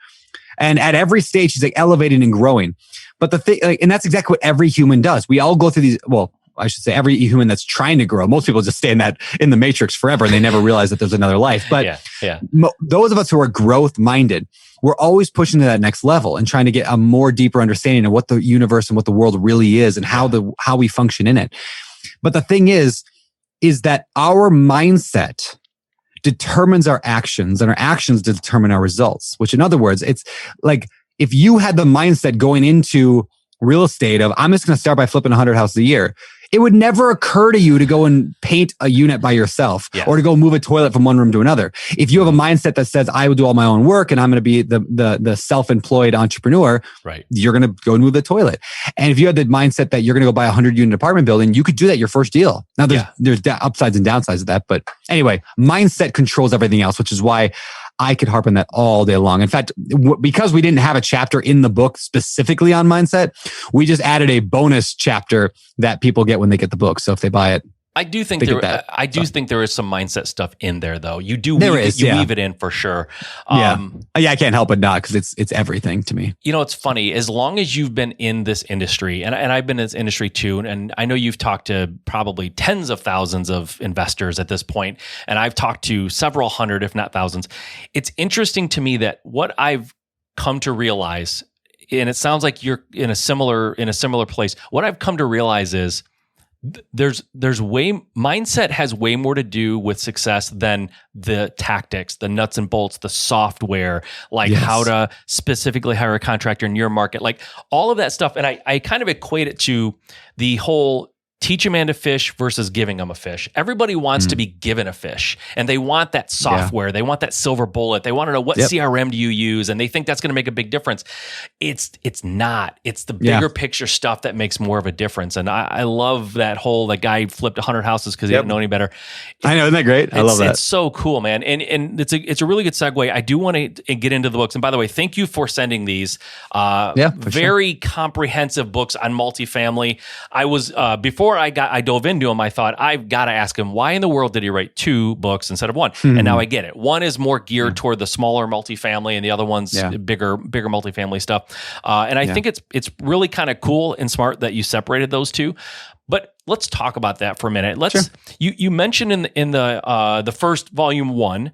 And at every stage, he's like elevating and growing. But the thing, and that's exactly what every human does. We all go through these, I should say every human that's trying to grow. Most people just stay in the matrix forever and they never realize that there's another life. But those of us who are growth minded, we're always pushing to that next level and trying to get a more deeper understanding of what the universe and what the world really is and how we function in it. But the thing is that our mindset determines our actions, and our actions determine our results, which in other words, it's like if you had the mindset going into real estate of, I'm just going to start by flipping 100 houses a year, it would never occur to you to go and paint a unit by yourself or to go move a toilet from one room to another. If you have a mindset that says, I will do all my own work and I'm going to be the self-employed entrepreneur, right, you're going to go and move the toilet. And if you had the mindset that you're going to go buy a 100-unit apartment building, you could do that your first deal. Now there's upsides and downsides of that. But anyway, mindset controls everything else, which is why I could harp on that all day long. In fact, because we didn't have a chapter in the book specifically on mindset, we just added a bonus chapter that people get when they get the book. So if they buy it, I do think there is some mindset stuff in there, though. You do weave it in for sure. I can't help but not, because it's everything to me. It's funny. As long as you've been in this industry, and I've been in this industry too, and I know you've talked to probably tens of thousands of investors at this point, and I've talked to several hundred, if not thousands. It's interesting to me that what I've come to realize, and it sounds like you're in a similar place. What I've come to realize is, mindset has way more to do with success than the tactics, the nuts and bolts, the software, how to specifically hire a contractor in your market, like all of that stuff. And I kind of equate it to the whole teach a man to fish versus giving him a fish. Everybody wants to be given a fish, and they want that software. They want that silver bullet. They want to know what CRM do you use, and they think that's going to make a big difference. It's not. It's the bigger picture stuff that makes more of a difference. And I love that whole, the guy flipped 100 houses because he didn't know any better. I know, isn't that great? I love that. It's so cool, man. And it's a really good segue. I do want to get into the books. And by the way, thank you for sending these very comprehensive books on multifamily. I was before I dove into him, I thought, I've got to ask him, why in the world did he write 2 books instead of 1? And now I get it. One is more geared toward the smaller multifamily, and the other one's bigger multifamily stuff. And I think it's really kind of cool and smart that you separated those two. But let's talk about that for a minute. You mentioned in the first volume 1,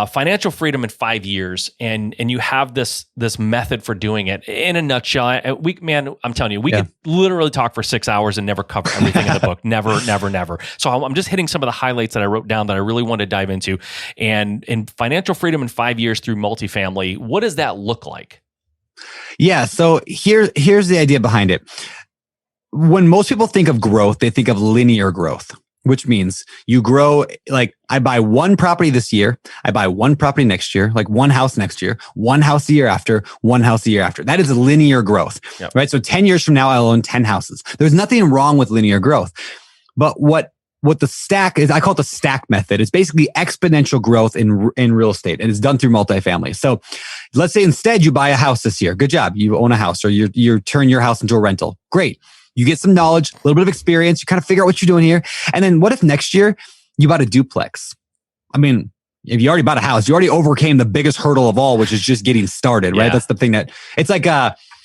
financial freedom in 5 years, and you have this method for doing it. In a nutshell, I'm telling you, we could literally talk for 6 hours and never cover everything in the book. Never. So I'm just hitting some of the highlights that I wrote down that I really want to dive into. And in financial freedom in 5 years through multifamily, what does that look like? Yeah. So here's the idea behind it. When most people think of growth, they think of linear growth, which means you grow, like I buy one property this year, I buy one property next year, like one house next year, one house a year after, one house a year after. That is linear growth, right? So 10 years from now, I'll own 10 houses. There's nothing wrong with linear growth. But what what the stack is, I call it the stack method. It's basically exponential growth in real estate, and it's done through multifamily. So let's say instead you buy a house this year. Good job. You own a house, or you turn your house into a rental. Great. You get some knowledge, a little bit of experience. You kind of figure out what you're doing here. And then what if next year you bought a duplex? I mean, if you already bought a house, you already overcame the biggest hurdle of all, which is just getting started, right? That's the thing that it's like,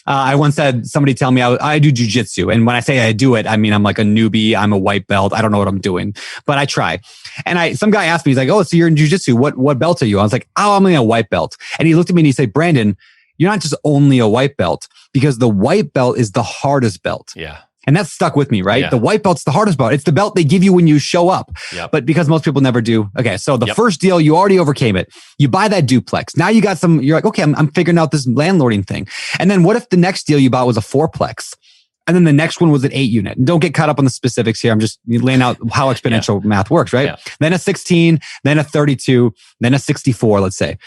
I once had somebody tell me I do jujitsu. And when I say I do it, I mean, I'm like a newbie. I'm a white belt. I don't know what I'm doing, but I try. And some guy asked me, he's like, oh, so you're in jujitsu. What belt are you? I was like, oh, I'm only a white belt. And he looked at me and he said, Brandon, you're not just only a white belt, because the white belt is the hardest belt. Yeah. And that's stuck with me, right? Yeah. The white belt's the hardest belt. It's the belt they give you when you show up. Yep. But because most people never do. Okay, so the first deal, you already overcame it. You buy that duplex. Now you got you're like, okay, I'm figuring out this landlording thing. And then what if the next deal you bought was a 4-plex? And then the next one was an 8-unit. And don't get caught up on the specifics here. I'm just laying out how exponential math works, right? Yeah. Then a 16, then a 32, then a 64, let's say.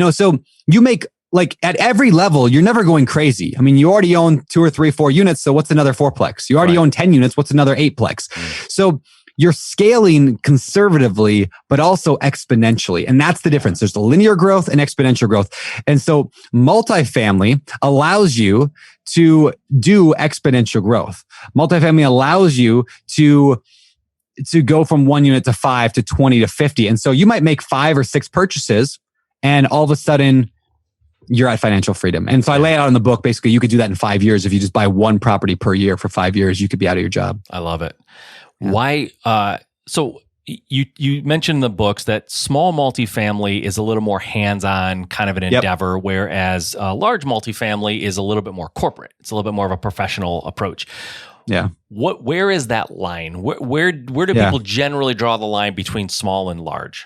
So you make, like, at every level, you're never going crazy. I mean, you already own 2 or 3, 4 units. So what's another 4-plex? You already own 10 units. What's another 8-plex? So you're scaling conservatively, but also exponentially. And that's the difference. There's the linear growth and exponential growth. And so multifamily allows you to do exponential growth. Multifamily allows you to go from 1 unit to 5 to 20 to 50. And so you might make 5 or 6 purchases, and all of a sudden you're at financial freedom. And so I lay it out in the book. Basically, you could do that in 5 years. If you just buy one property per year for 5 years, you could be out of your job. I love it. Yeah. Why? So you mentioned in the books that small multifamily is a little more hands-on kind of an endeavor, whereas large multifamily is a little bit more corporate. It's a little bit more of a professional approach. Yeah. Where is that line? Where do people generally draw the line between small and large?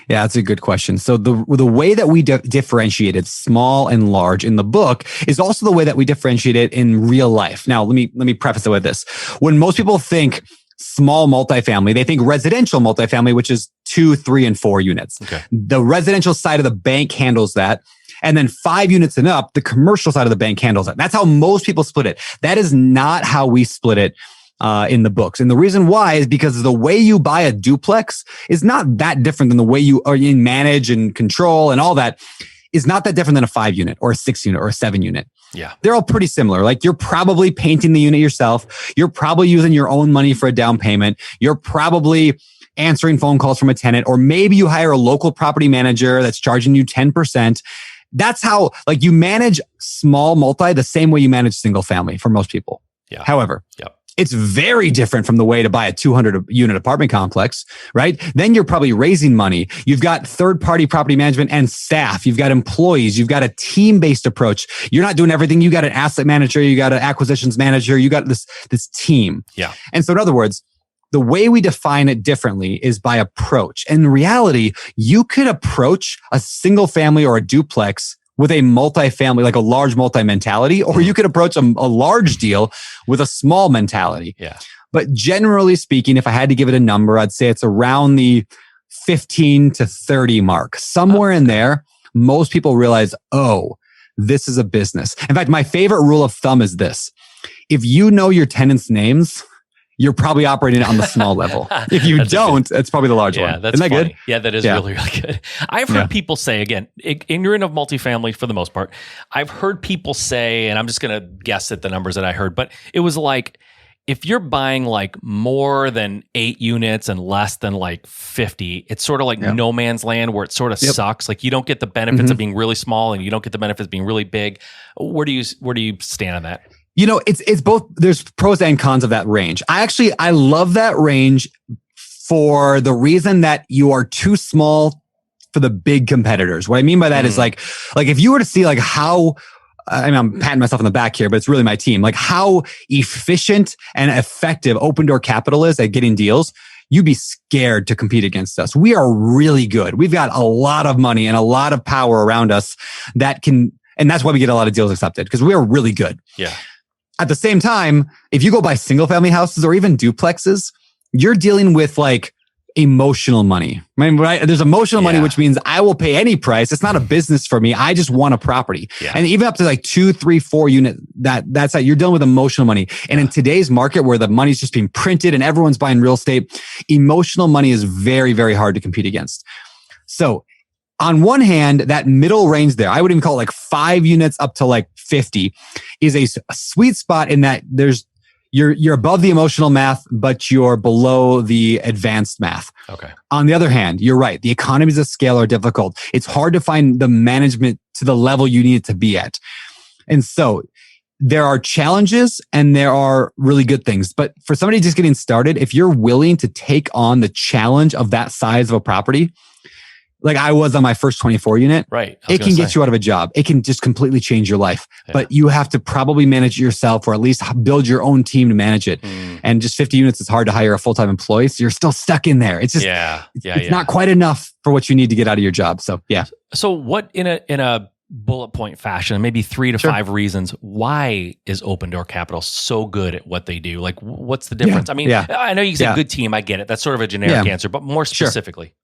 Yeah, that's a good question. So the way that we differentiated small and large in the book is also the way that we differentiate it in real life. Now, let me preface it with this. When most people think small multifamily, they think residential multifamily, which is 2, 3, and 4 units. Okay. The residential side of the bank handles that. And then 5 units and up, the commercial side of the bank handles it. That's how most people split it. That is not how we split it in the books. And the reason why is because the way you buy a duplex is not that different than the way you manage and control and all that is not that different than a 5 unit or a 6 unit or a 7 unit. Yeah. They're all pretty similar. Like, you're probably painting the unit yourself. You're probably using your own money for a down payment. You're probably answering phone calls from a tenant, or maybe you hire a local property manager that's charging you 10%. That's how, like, you manage small multi the same way you manage single family for most people. Yeah. However, it's very different from the way to buy a 200 unit apartment complex, right? Then you're probably raising money. You've got third-party property management and staff. You've got employees. You've got a team-based approach. You're not doing everything. You got an asset manager. You got an acquisitions manager. You got this team. Yeah. And so in other words, the way we define it differently is by approach. In reality, you could approach a single family or a duplex with a multifamily, like a large multi mentality, or you could approach a large deal with a small mentality. Yeah. But generally speaking, if I had to give it a number, I'd say it's around the 15 to 30 mark. Somewhere in there, most people realize, oh, this is a business. In fact, my favorite rule of thumb is this. If you know your tenants' names, you're probably operating on the small level. If you don't, it's probably the large one. That's Isn't that funny. good? Yeah, that is really, really good. I've heard people say, again, ignorant of multifamily for the most part, I've heard people say, and I'm just going to guess at the numbers that I heard, but it was like, if you're buying like more than 8 units and less than like 50, it's sort of like no man's land where it sort of sucks. Like, you don't get the benefits of being really small and you don't get the benefits of being really big. Where do you stand on that? You know, it's both. There's pros and cons of that range. I love that range for the reason that you are too small for the big competitors. What I mean by that is like if you were to see like how, I mean, I'm patting myself on the back here, but it's really my team, like how efficient and effective Open Door Capital is at getting deals, you'd be scared to compete against us. We are really good. We've got a lot of money and a lot of power around us and that's why we get a lot of deals accepted, because we are really good. Yeah. At the same time, if you go buy single family houses or even duplexes, you're dealing with like emotional money. I mean, right? There's emotional money, which means I will pay any price. It's not a business for me. I just want a property. Yeah. And even up to like 2, 3, 4 unit, that's how you're dealing with emotional money. And in today's market where the money's just being printed and everyone's buying real estate, emotional money is very, very hard to compete against. So on one hand, that middle range there, I would even call it like 5 units up to like 50 is a sweet spot in that you're above the emotional math, but you're below the advanced math. Okay. On the other hand, you're right. The economies of scale are difficult. It's hard to find the management to the level you need it to be at. And so there are challenges and there are really good things. But for somebody just getting started, if you're willing to take on the challenge of that size of a property, like I was on my first 24 unit, right? It can get you out of a job. It can just completely change your life. Yeah. But you have to probably manage it yourself or at least build your own team to manage it. And just 50 units is hard to hire a full-time employee. So you're still stuck in there. It's just, it's not quite enough for what you need to get out of your job. So yeah. So what in a bullet point fashion, maybe 3 to 5 reasons why is Open Door Capital so good at what they do? Like what's the difference? I mean, I know you said good team. I get it. That's sort of a generic answer, but more specifically.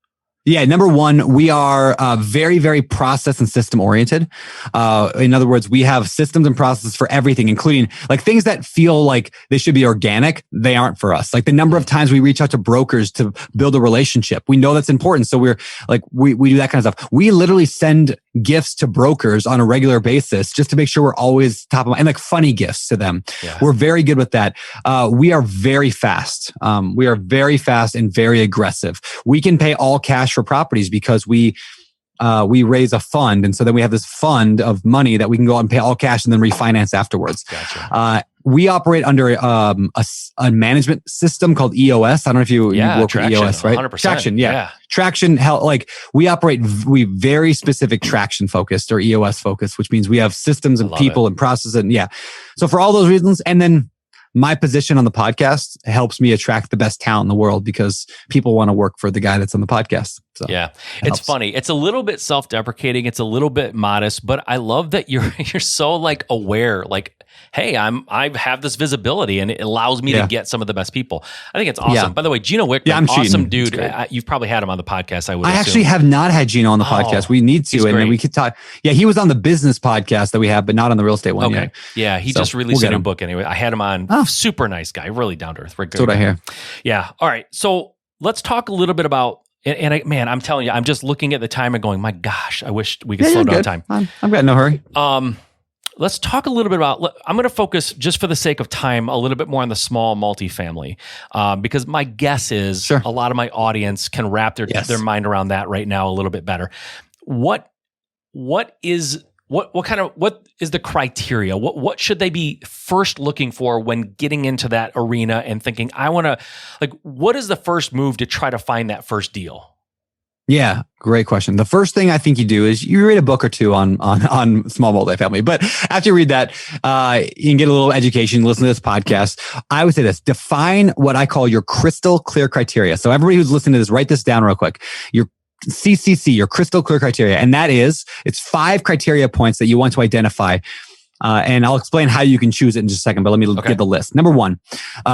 Yeah. Number one, we are very, very process and system oriented. In other words, we have systems and processes for everything, including like things that feel like they should be organic. They aren't for us. Like the number of times we reach out to brokers to build a relationship. We know that's important. So we're like, we do that kind of stuff. We literally send gifts to brokers on a regular basis just to make sure we're always top of mind and like funny gifts to them. Yeah. We're very good with that. We are very fast. We are very fast and very aggressive. We can pay all cash for properties because we raise a fund. And so then we have this fund of money that we can go out and pay all cash and then refinance afterwards. Gotcha. We operate under a management system called EOS. I don't know if you work Traction, with EOS, right? 100%. Traction, Traction, we very specific traction focused or EOS focused, which means we have systems and people and processes. And so for all those reasons, and then my position on the podcast helps me attract the best talent in the world because people want to work for the guy that's on the podcast. So it's funny. It's a little bit self-deprecating. It's a little bit modest, but I love that you're so like aware, like, hey, I have this visibility and it allows me to get some of the best people. I think it's awesome. Yeah. By the way, Gino Wickman, awesome dude. You've probably had him on the podcast. I actually have not had Gino on the podcast. We need to, and then we could talk. Yeah, he was on the business podcast that we have, but not on the real estate one. Okay. Yeah, he just released a new book anyway. I had him on. Super nice guy, really down to earth. That's what I hear. Yeah. All right. So let's talk a little bit about. And I'm telling you, I'm just looking at the time and going, my gosh, I wish we could slow down time. I've got no hurry. Let's talk a little bit about, I'm going to focus just for the sake of time, a little bit more on the small multifamily, because my guess is a lot of my audience can wrap their mind around that right now a little bit better. What is the criteria? What should they be first looking for when getting into that arena and thinking, what is the first move to try to find that first deal? Yeah, great question. The first thing I think you do is you read a book or two on small multifamily. But after you read that, you can get a little education, listen to this podcast. I would say this, define what I call your crystal clear criteria. So everybody who's listening to this, write this down real quick. Your CCC, your crystal clear criteria. And that is, it's 5 criteria points that you want to identify. And I'll explain how you can choose it in just a second, but let me get the list. Number 1,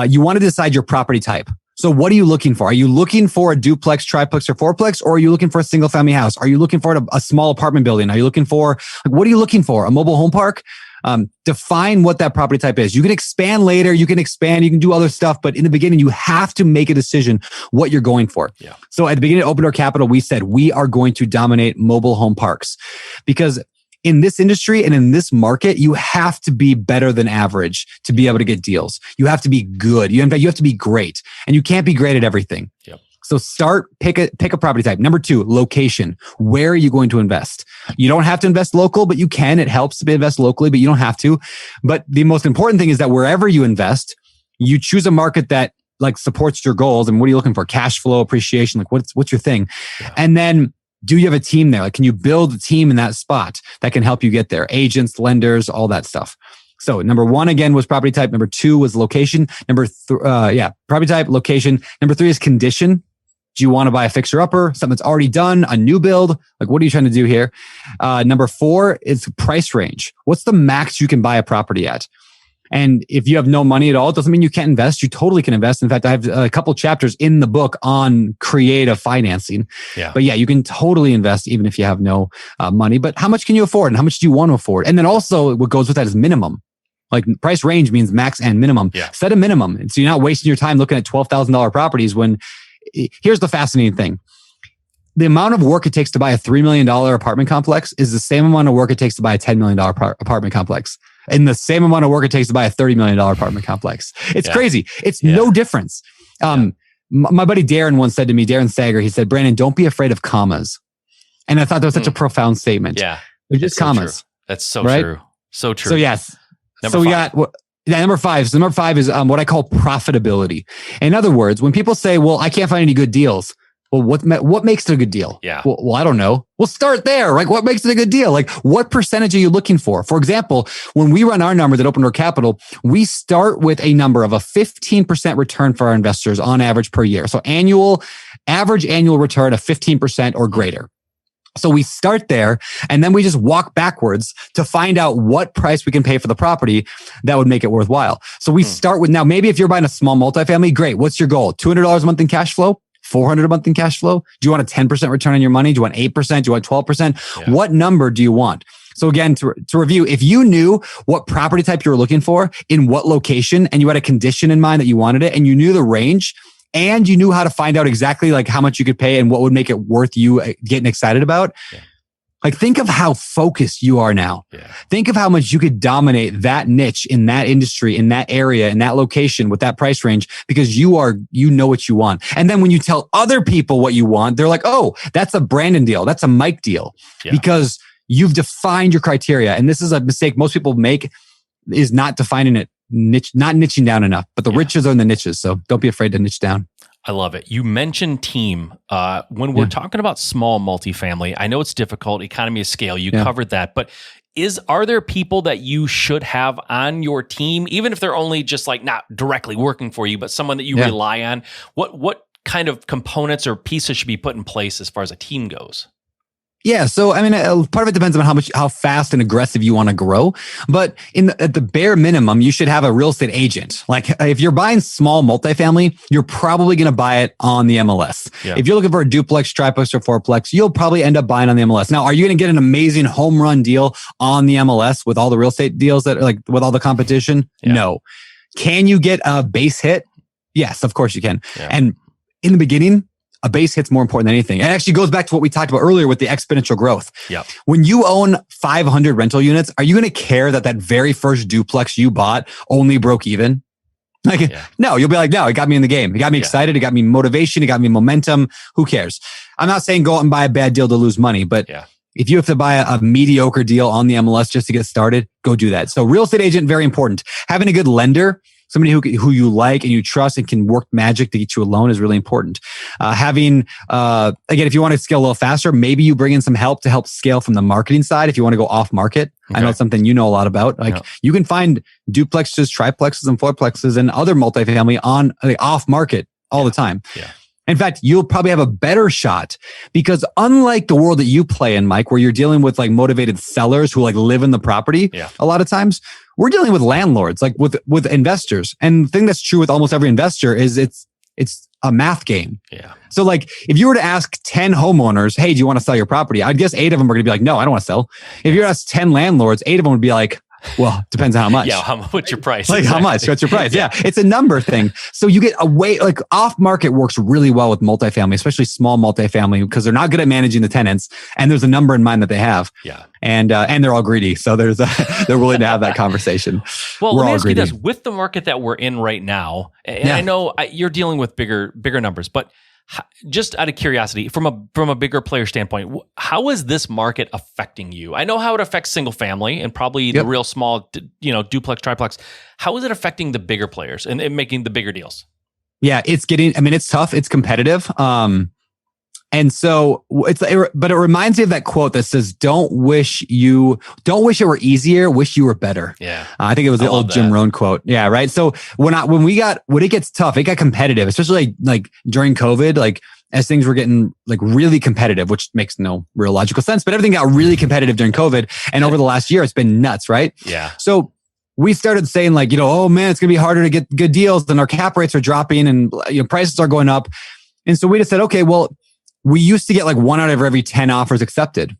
you want to decide your property type. So what are you looking for? Are you looking for a duplex, triplex, or fourplex? Or are you looking for a single family house? Are you looking for a small apartment building? Are you looking for, what are you looking for? A mobile home park? Define what that property type is. You can expand later. You can do other stuff, but in the beginning, you have to make a decision what you're going for. Yeah. So at the beginning of Open Door Capital, we said we are going to dominate mobile home parks because in this industry and in this market, you have to be better than average to be able to get deals. You have to be good. In fact, you have to be great, and you can't be great at everything. Yep. So pick a property type. Number 2, location. Where are you going to invest? You don't have to invest local, but you can. It helps to invest locally, but you don't have to. But the most important thing is that wherever you invest, you choose a market that like supports your goals. And what are you looking for? Cash flow, appreciation. Like what's your thing? Yeah. And then do you have a team there? Like, can you build a team in that spot that can help you get there? Agents, lenders, all that stuff. So number 1, again, was property type. Number 2 was location. Property type, location. Number 3 is condition. Do you want to buy a fixer upper, something that's already done, a new build? Like, what are you trying to do here? Number 4 is price range. What's the max you can buy a property at? And if you have no money at all, it doesn't mean you can't invest. You totally can invest. In fact, I have a couple chapters in the book on creative financing. Yeah. But yeah, you can totally invest even if you have no money. But how much can you afford and how much do you want to afford? And then also what goes with that is minimum. Like price range means max and minimum. Yeah. Set a minimum. And so you're not wasting your time looking at $12,000 properties when here's the fascinating thing. The amount of work it takes to buy a $3 million apartment complex is the same amount of work it takes to buy a $10 million apartment complex. And the same amount of work it takes to buy a $30 million apartment complex. It's crazy. It's no difference. My buddy Darren once said to me, Darren Sager, he said, Brandon, don't be afraid of commas. And I thought that was such a profound statement. Yeah. They're just commas. So That's so right? true. So true. So yes. Number so we five. got, number five. So number five is what I call profitability. In other words, when people say, well, I can't find any good deals. Well, what makes it a good deal? Yeah. Well, I don't know. We'll start there. Like, what makes it a good deal? Like, what percentage are you looking for? For example, when we run our numbers at Open Door Capital, we start with a number of a 15% return for our investors on average per year. So average annual return of 15% or greater. So we start there and then we just walk backwards to find out what price we can pay for the property that would make it worthwhile. So we start with, now maybe if you're buying a small multifamily, great. What's your goal? $200 a month in cash flow? $400 a month in cash flow? Do you want a 10% return on your money? Do you want 8%? Do you want 12%? Yeah. What number do you want? So again, to review, if you knew what property type you were looking for in what location and you had a condition in mind that you wanted it and you knew the range and you knew how to find out exactly like how much you could pay and what would make it worth you getting excited about, like think of how focused you are now. Yeah. Think of how much you could dominate that niche in that industry, in that area, in that location with that price range because you know what you want. And then when you tell other people what you want, they're like, oh, that's a Brandon deal. That's a Mike deal because you've defined your criteria. And this is a mistake most people make is not defining it, not niching down enough, but the riches are in the niches. So don't be afraid to niche down. I love it. You mentioned team. When we're talking about small multifamily, I know it's difficult, economy of scale, you covered that, but are there people that you should have on your team, even if they're only just like not directly working for you, but someone that you rely on? What kind of components or pieces should be put in place as far as a team goes? Yeah. So, I mean, part of it depends on how fast and aggressive you want to grow. But at the bare minimum, you should have a real estate agent. Like if you're buying small multifamily, you're probably going to buy it on the MLS. Yeah. If you're looking for a duplex, triplex, or fourplex, you'll probably end up buying on the MLS. Now, are you going to get an amazing home run deal on the MLS with all the real estate deals that like with all the competition? Yeah. No. Can you get a base hit? Yes, of course you can. Yeah. And in the beginning, a base hit's more important than anything. It actually goes back to what we talked about earlier with the exponential growth. Yep. When you own 500 rental units, are you going to care that very first duplex you bought only broke even? Like, no, you'll be like, no, it got me in the game. It got me excited. It got me motivation. It got me momentum. Who cares? I'm not saying go out and buy a bad deal to lose money, but if you have to buy a mediocre deal on the MLS just to get started, go do that. So real estate agent, very important. Having a good lender, somebody who you like and you trust and can work magic to get you a loan is really important. Again, if you want to scale a little faster, maybe you bring in some help to help scale from the marketing side. If you want to go off market, I know it's something you know a lot about. Like you can find duplexes, triplexes, and fourplexes and other multifamily on off market all the time. Yeah. In fact, you'll probably have a better shot because unlike the world that you play in, Mike, where you're dealing with like motivated sellers who like live in the property, a lot of times we're dealing with landlords, like with investors. And the thing that's true with almost every investor is it's a math game. Yeah. So like if you were to ask 10 homeowners, hey, do you want to sell your property? I'd guess 8 of them are going to be like, no, I don't want to sell. If you were to ask 10 landlords, 8 of them would be like, well, depends on how much. What's your price? Like how much? What's your price? Yeah. It's a number thing. So you get like off market works really well with multifamily, especially small multifamily, because they're not good at managing the tenants and there's a number in mind that they have. Yeah. And they're all greedy. So they're willing to have that conversation. Well, let me ask you this, with the market that we're in right now, and I know you're dealing with bigger numbers, but just out of curiosity, from a bigger player standpoint, how is this market affecting you? I know how it affects single family and probably the real small, duplex, triplex. How is it affecting the bigger players and making the bigger deals? Yeah, it's tough. It's competitive. And so but it reminds me of that quote that says, don't wish it were easier, wish you were better. Yeah. I think it was the old Jim Rohn quote. Yeah. Right. So when it gets tough, it got competitive, especially like during COVID, like as things were getting like really competitive, which makes no real logical sense, but everything got really competitive during COVID. And over the last year, it's been nuts. Right. Yeah. So we started saying like, oh man, it's going to be harder to get good deals and our cap rates are dropping and prices are going up. And so we just said, okay, well, we used to get like 1 out of every 10 offers accepted.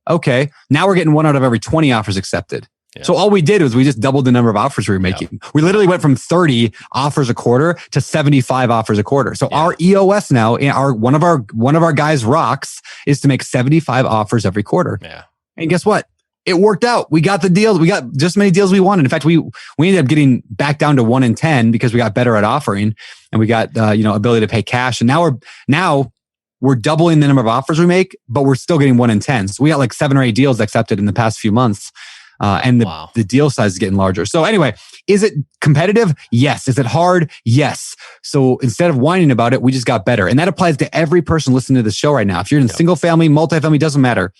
Okay. Now we're getting 1 out of every 20 offers accepted. Yeah. So all we did was we just doubled the number of offers we were making. Yeah. We literally went from 30 offers a quarter to 75 offers a quarter. So our EOS now, one of our guys' rocks is to make 75 offers every quarter. Yeah. And guess what? It worked out. We got the deals. We got just as many deals we wanted. In fact, we ended up getting back down to 1 in 10 because we got better at offering and we got ability to pay cash. And now we're doubling the number of offers we make, but we're still getting 1 in 10. So we got like 7 or 8 deals accepted in the past few months. And the deal size is getting larger. So anyway, is it competitive? Yes. Is it hard? Yes. So instead of whining about it, we just got better. And that applies to every person listening to the show right now. If you're in single family, multifamily, doesn't matter.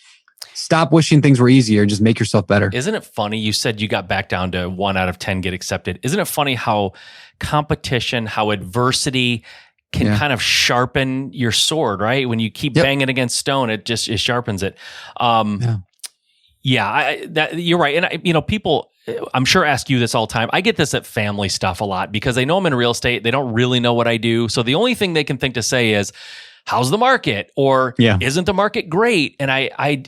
Stop wishing things were easier and just make yourself better. Isn't it funny? You said you got back down to 1 out of 10 get accepted. Isn't it funny how competition, how adversity can kind of sharpen your sword, right? When you keep banging against stone, it sharpens it. You're right. And people, I'm sure ask you this all the time. I get this at family stuff a lot because they know I'm in real estate. They don't really know what I do. So the only thing they can think to say is, how's the market? Or isn't the market great? And I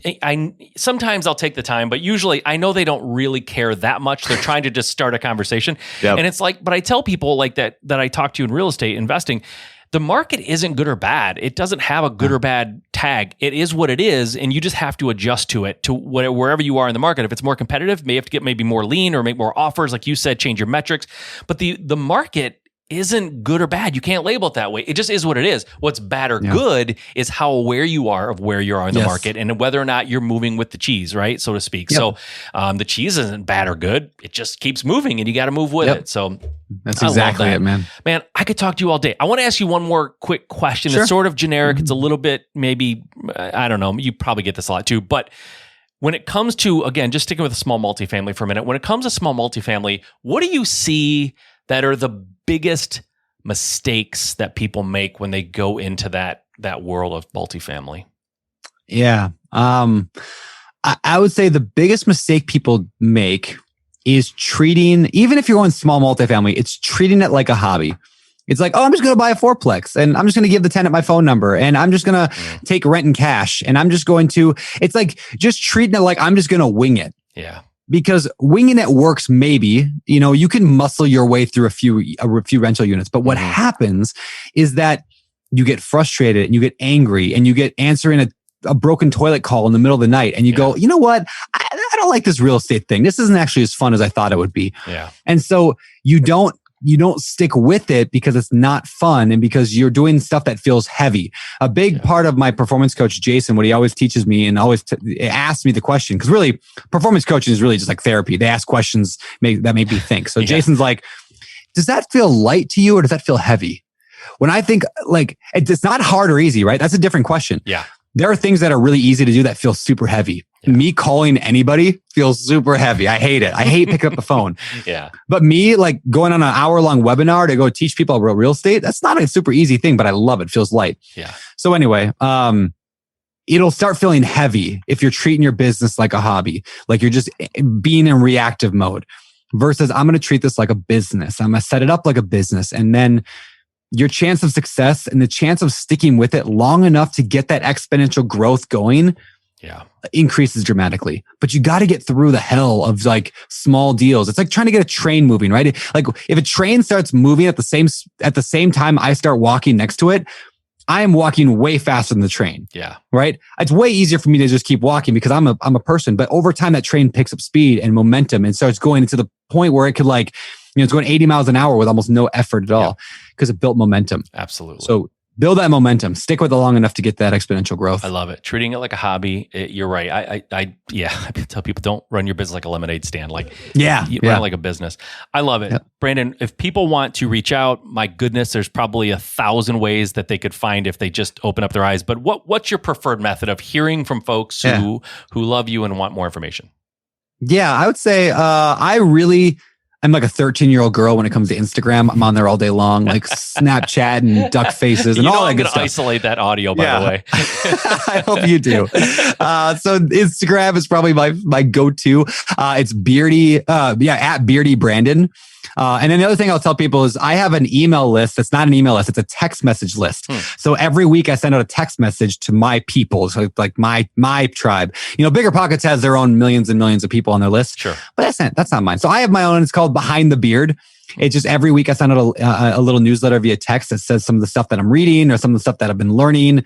sometimes I'll take the time, but usually I know they don't really care that much. They're trying to just start a conversation. Yep. And it's like, but I tell people like that I talk to in real estate investing, the market isn't good or bad. It doesn't have a good or bad tag. It is what it is, and you just have to adjust to it, to wherever you are in the market. If it's more competitive, you may have to get maybe more lean or make more offers, like you said, change your metrics. But the market isn't good or bad. You can't label it that way. It just is what it is. What's bad or good is how aware you are of where you are in the market and whether or not you're moving with the cheese, right? So to speak. Yep. So the cheese isn't bad or good. It just keeps moving and you got to move with it. So that's exactly it, man. Man, I could talk to you all day. I want to ask you one more quick question. Sure. It's sort of generic. It's a little bit, maybe, I don't know. You probably get this a lot too, but when it comes to, again, just sticking with a small multifamily for a minute, when it comes to small multifamily, what do you see that are the biggest mistakes that people make when they go into that world of multifamily? Yeah. I would say the biggest mistake people make is treating, even if you're going small multifamily, it's treating it like a hobby. It's like, oh, I'm just going to buy a fourplex and I'm just going to give the tenant my phone number and I'm just going to take rent in cash and I'm just going to, it's like just treating it like I'm just going to wing it. Yeah. Because winging it works, maybe, you can muscle your way through a few rental units. But what happens is that you get frustrated and you get angry and you get answering a broken toilet call in the middle of the night. And you go, you know what? I don't like this real estate thing. This isn't actually as fun as I thought it would be. Yeah. And so you don't stick with it because it's not fun and because you're doing stuff that feels heavy. A big part of my performance coach, Jason, what he always teaches me and always asks me the question, because really performance coaching is really just like therapy. They ask questions that make me think. So Jason's like, does that feel light to you or does that feel heavy? When I think like, it's not hard or easy, right? That's a different question. Yeah. There are things that are really easy to do that feel super heavy. Yeah. Me calling anybody feels super heavy. I hate it. I hate picking up the phone. Yeah. But me like going on an hour-long webinar to go teach people about real estate, that's not a super easy thing, but I love it. It feels light. Yeah. So anyway, it'll start feeling heavy if you're treating your business like a hobby, like you're just being in reactive mode versus I'm going to treat this like a business. I'm going to set it up like a business. And then your chance of success and the chance of sticking with it long enough to get that exponential growth going increases dramatically. But you got to get through the hell of like small deals. It's like trying to get a train moving, right? Like if a train starts moving at the same time I start walking next to it, I am walking way faster than the train. Yeah. Right. It's way easier for me to just keep walking because I'm a person, but over time that train picks up speed and momentum and starts going into the point where it could like, it's going 80 miles an hour with almost no effort at all because it built momentum. Absolutely. So build that momentum, stick with it long enough to get that exponential growth. I love it. Treating it like a hobby. You're right. I tell people don't run your business like a lemonade stand. Like, run it like a business. I love it. Yep. Brandon, if people want to reach out, my goodness, there's probably 1,000 ways that they could find if they just open up their eyes. But what's your preferred method of hearing from folks who love you and want more information? Yeah, I would say, I'm like a 13-year-old girl when it comes to Instagram. I'm on there all day long, like Snapchat and duck faces and all that good stuff. Isolate that audio, by the way. I hope you do. So Instagram is probably my go-to. It's Beardy, at Beardy Brandon. And then the other thing I'll tell people is I have an email list. It's not an email list. It's a text message list. So every week I send out a text message to my people. So like my tribe, BiggerPockets has their own millions and millions of people on their list. Sure. But that's not mine. So I have my own. It's called Behind the Beard. It's just every week I send out a little newsletter via text that says some of the stuff that I'm reading or some of the stuff that I've been learning,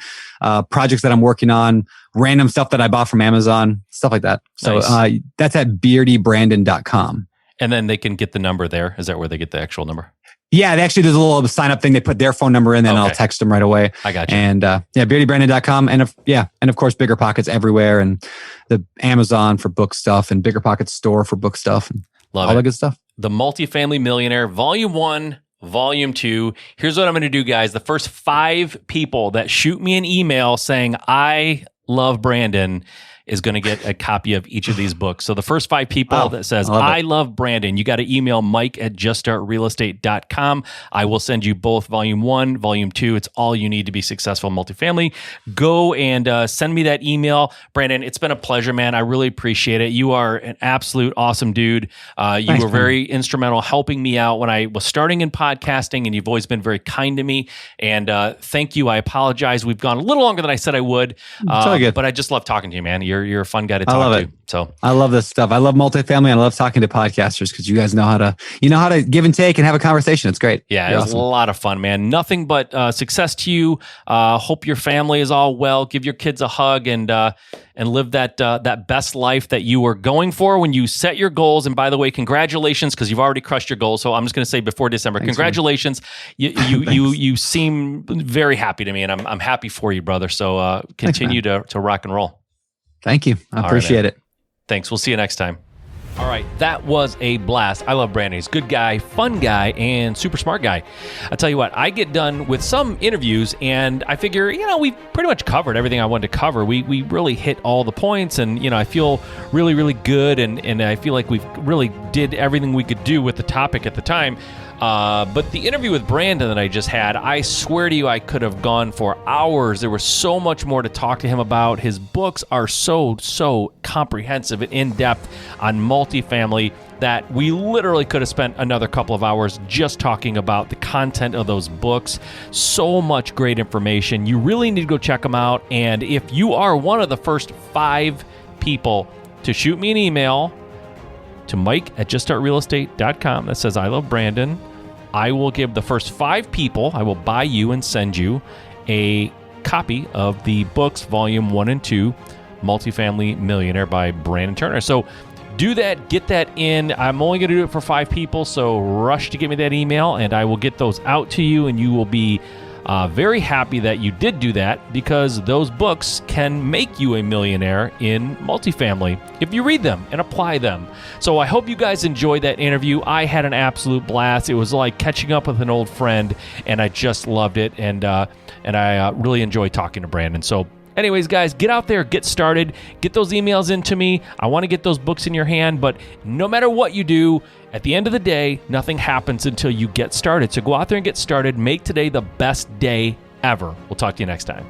projects that I'm working on, random stuff that I bought from Amazon, stuff like that. So Nice. That's at beardybrandon.com. And then they can get the number there. Is that where they get the actual number? Yeah, they actually, there's a little sign up thing. They put their phone number in, then I'll text them right away. I got you. And beardybrandon.com. And of course, BiggerPockets everywhere, and the Amazon for book stuff, and BiggerPockets store for book stuff, and all that good stuff. The Multifamily Millionaire, Volume 1, Volume 2. Here's what I'm going to do, guys. The first 5 people that shoot me an email saying, I love Brandon, is going to get a copy of each of these books. So the first 5 people that says, I love Brandon, you got to email mike@juststartrealestate.com. I will send you both Volume 1, Volume 2. It's all you need to be successful in multifamily. Go and send me that email. Brandon, it's been a pleasure, man. I really appreciate it. You are an absolute awesome dude. You were very instrumental helping me out when I was starting in podcasting, and you've always been very kind to me. And thank you. I apologize. We've gone a little longer than I said I would, but I just love talking to you, man. You're a fun guy to talk to. So I love this stuff. I love multifamily, and I love talking to podcasters because you guys know how to give and take and have a conversation. It's great. Yeah, it was a lot of fun, man. Nothing but success to you. Hope your family is all well. Give your kids a hug and live that best life that you were going for when you set your goals. And by the way, congratulations, because you've already crushed your goals. So I'm just going to say before December, Thanks, congratulations. You seem very happy to me, and I'm happy for you, brother. So continue to rock and roll. Thank you. I appreciate it. Thanks. We'll see you next time. All right. That was a blast. I love Brandon. He's a good guy, fun guy, and super smart guy. I'll tell you what, I get done with some interviews and I figure, we've pretty much covered everything I wanted to cover. We really hit all the points, and, I feel really, really good. And I feel like we've really did everything we could do with the topic at the time. But the interview with Brandon that I just had, I swear to you, I could have gone for hours. There was so much more to talk to him about. His books are so comprehensive and in-depth on multifamily that we literally could have spent another couple of hours just talking about the content of those books. So much great information. You really need to go check them out. And if you are one of the first 5 people to shoot me an email to mike@juststartrealestate.com that says, I love Brandon, I will give the first 5 people, I will buy you and send you a copy of the books, Volume 1 and 2, Multifamily Millionaire by Brandon Turner. So do that, get that in. I'm only going to do it for 5 people, so rush to get me that email, and I will get those out to you, and you will be very happy that you did do that, because those books can make you a millionaire in multifamily if you read them and apply them. So I hope you guys enjoyed that interview. I had an absolute blast. It was like catching up with an old friend, and I just loved it. And I really enjoyed talking to Brandon. So anyways, guys, get out there, get started, get those emails into me. I want to get those books in your hand, but no matter what you do, at the end of the day, nothing happens until you get started. So go out there and get started. Make today the best day ever. We'll talk to you next time.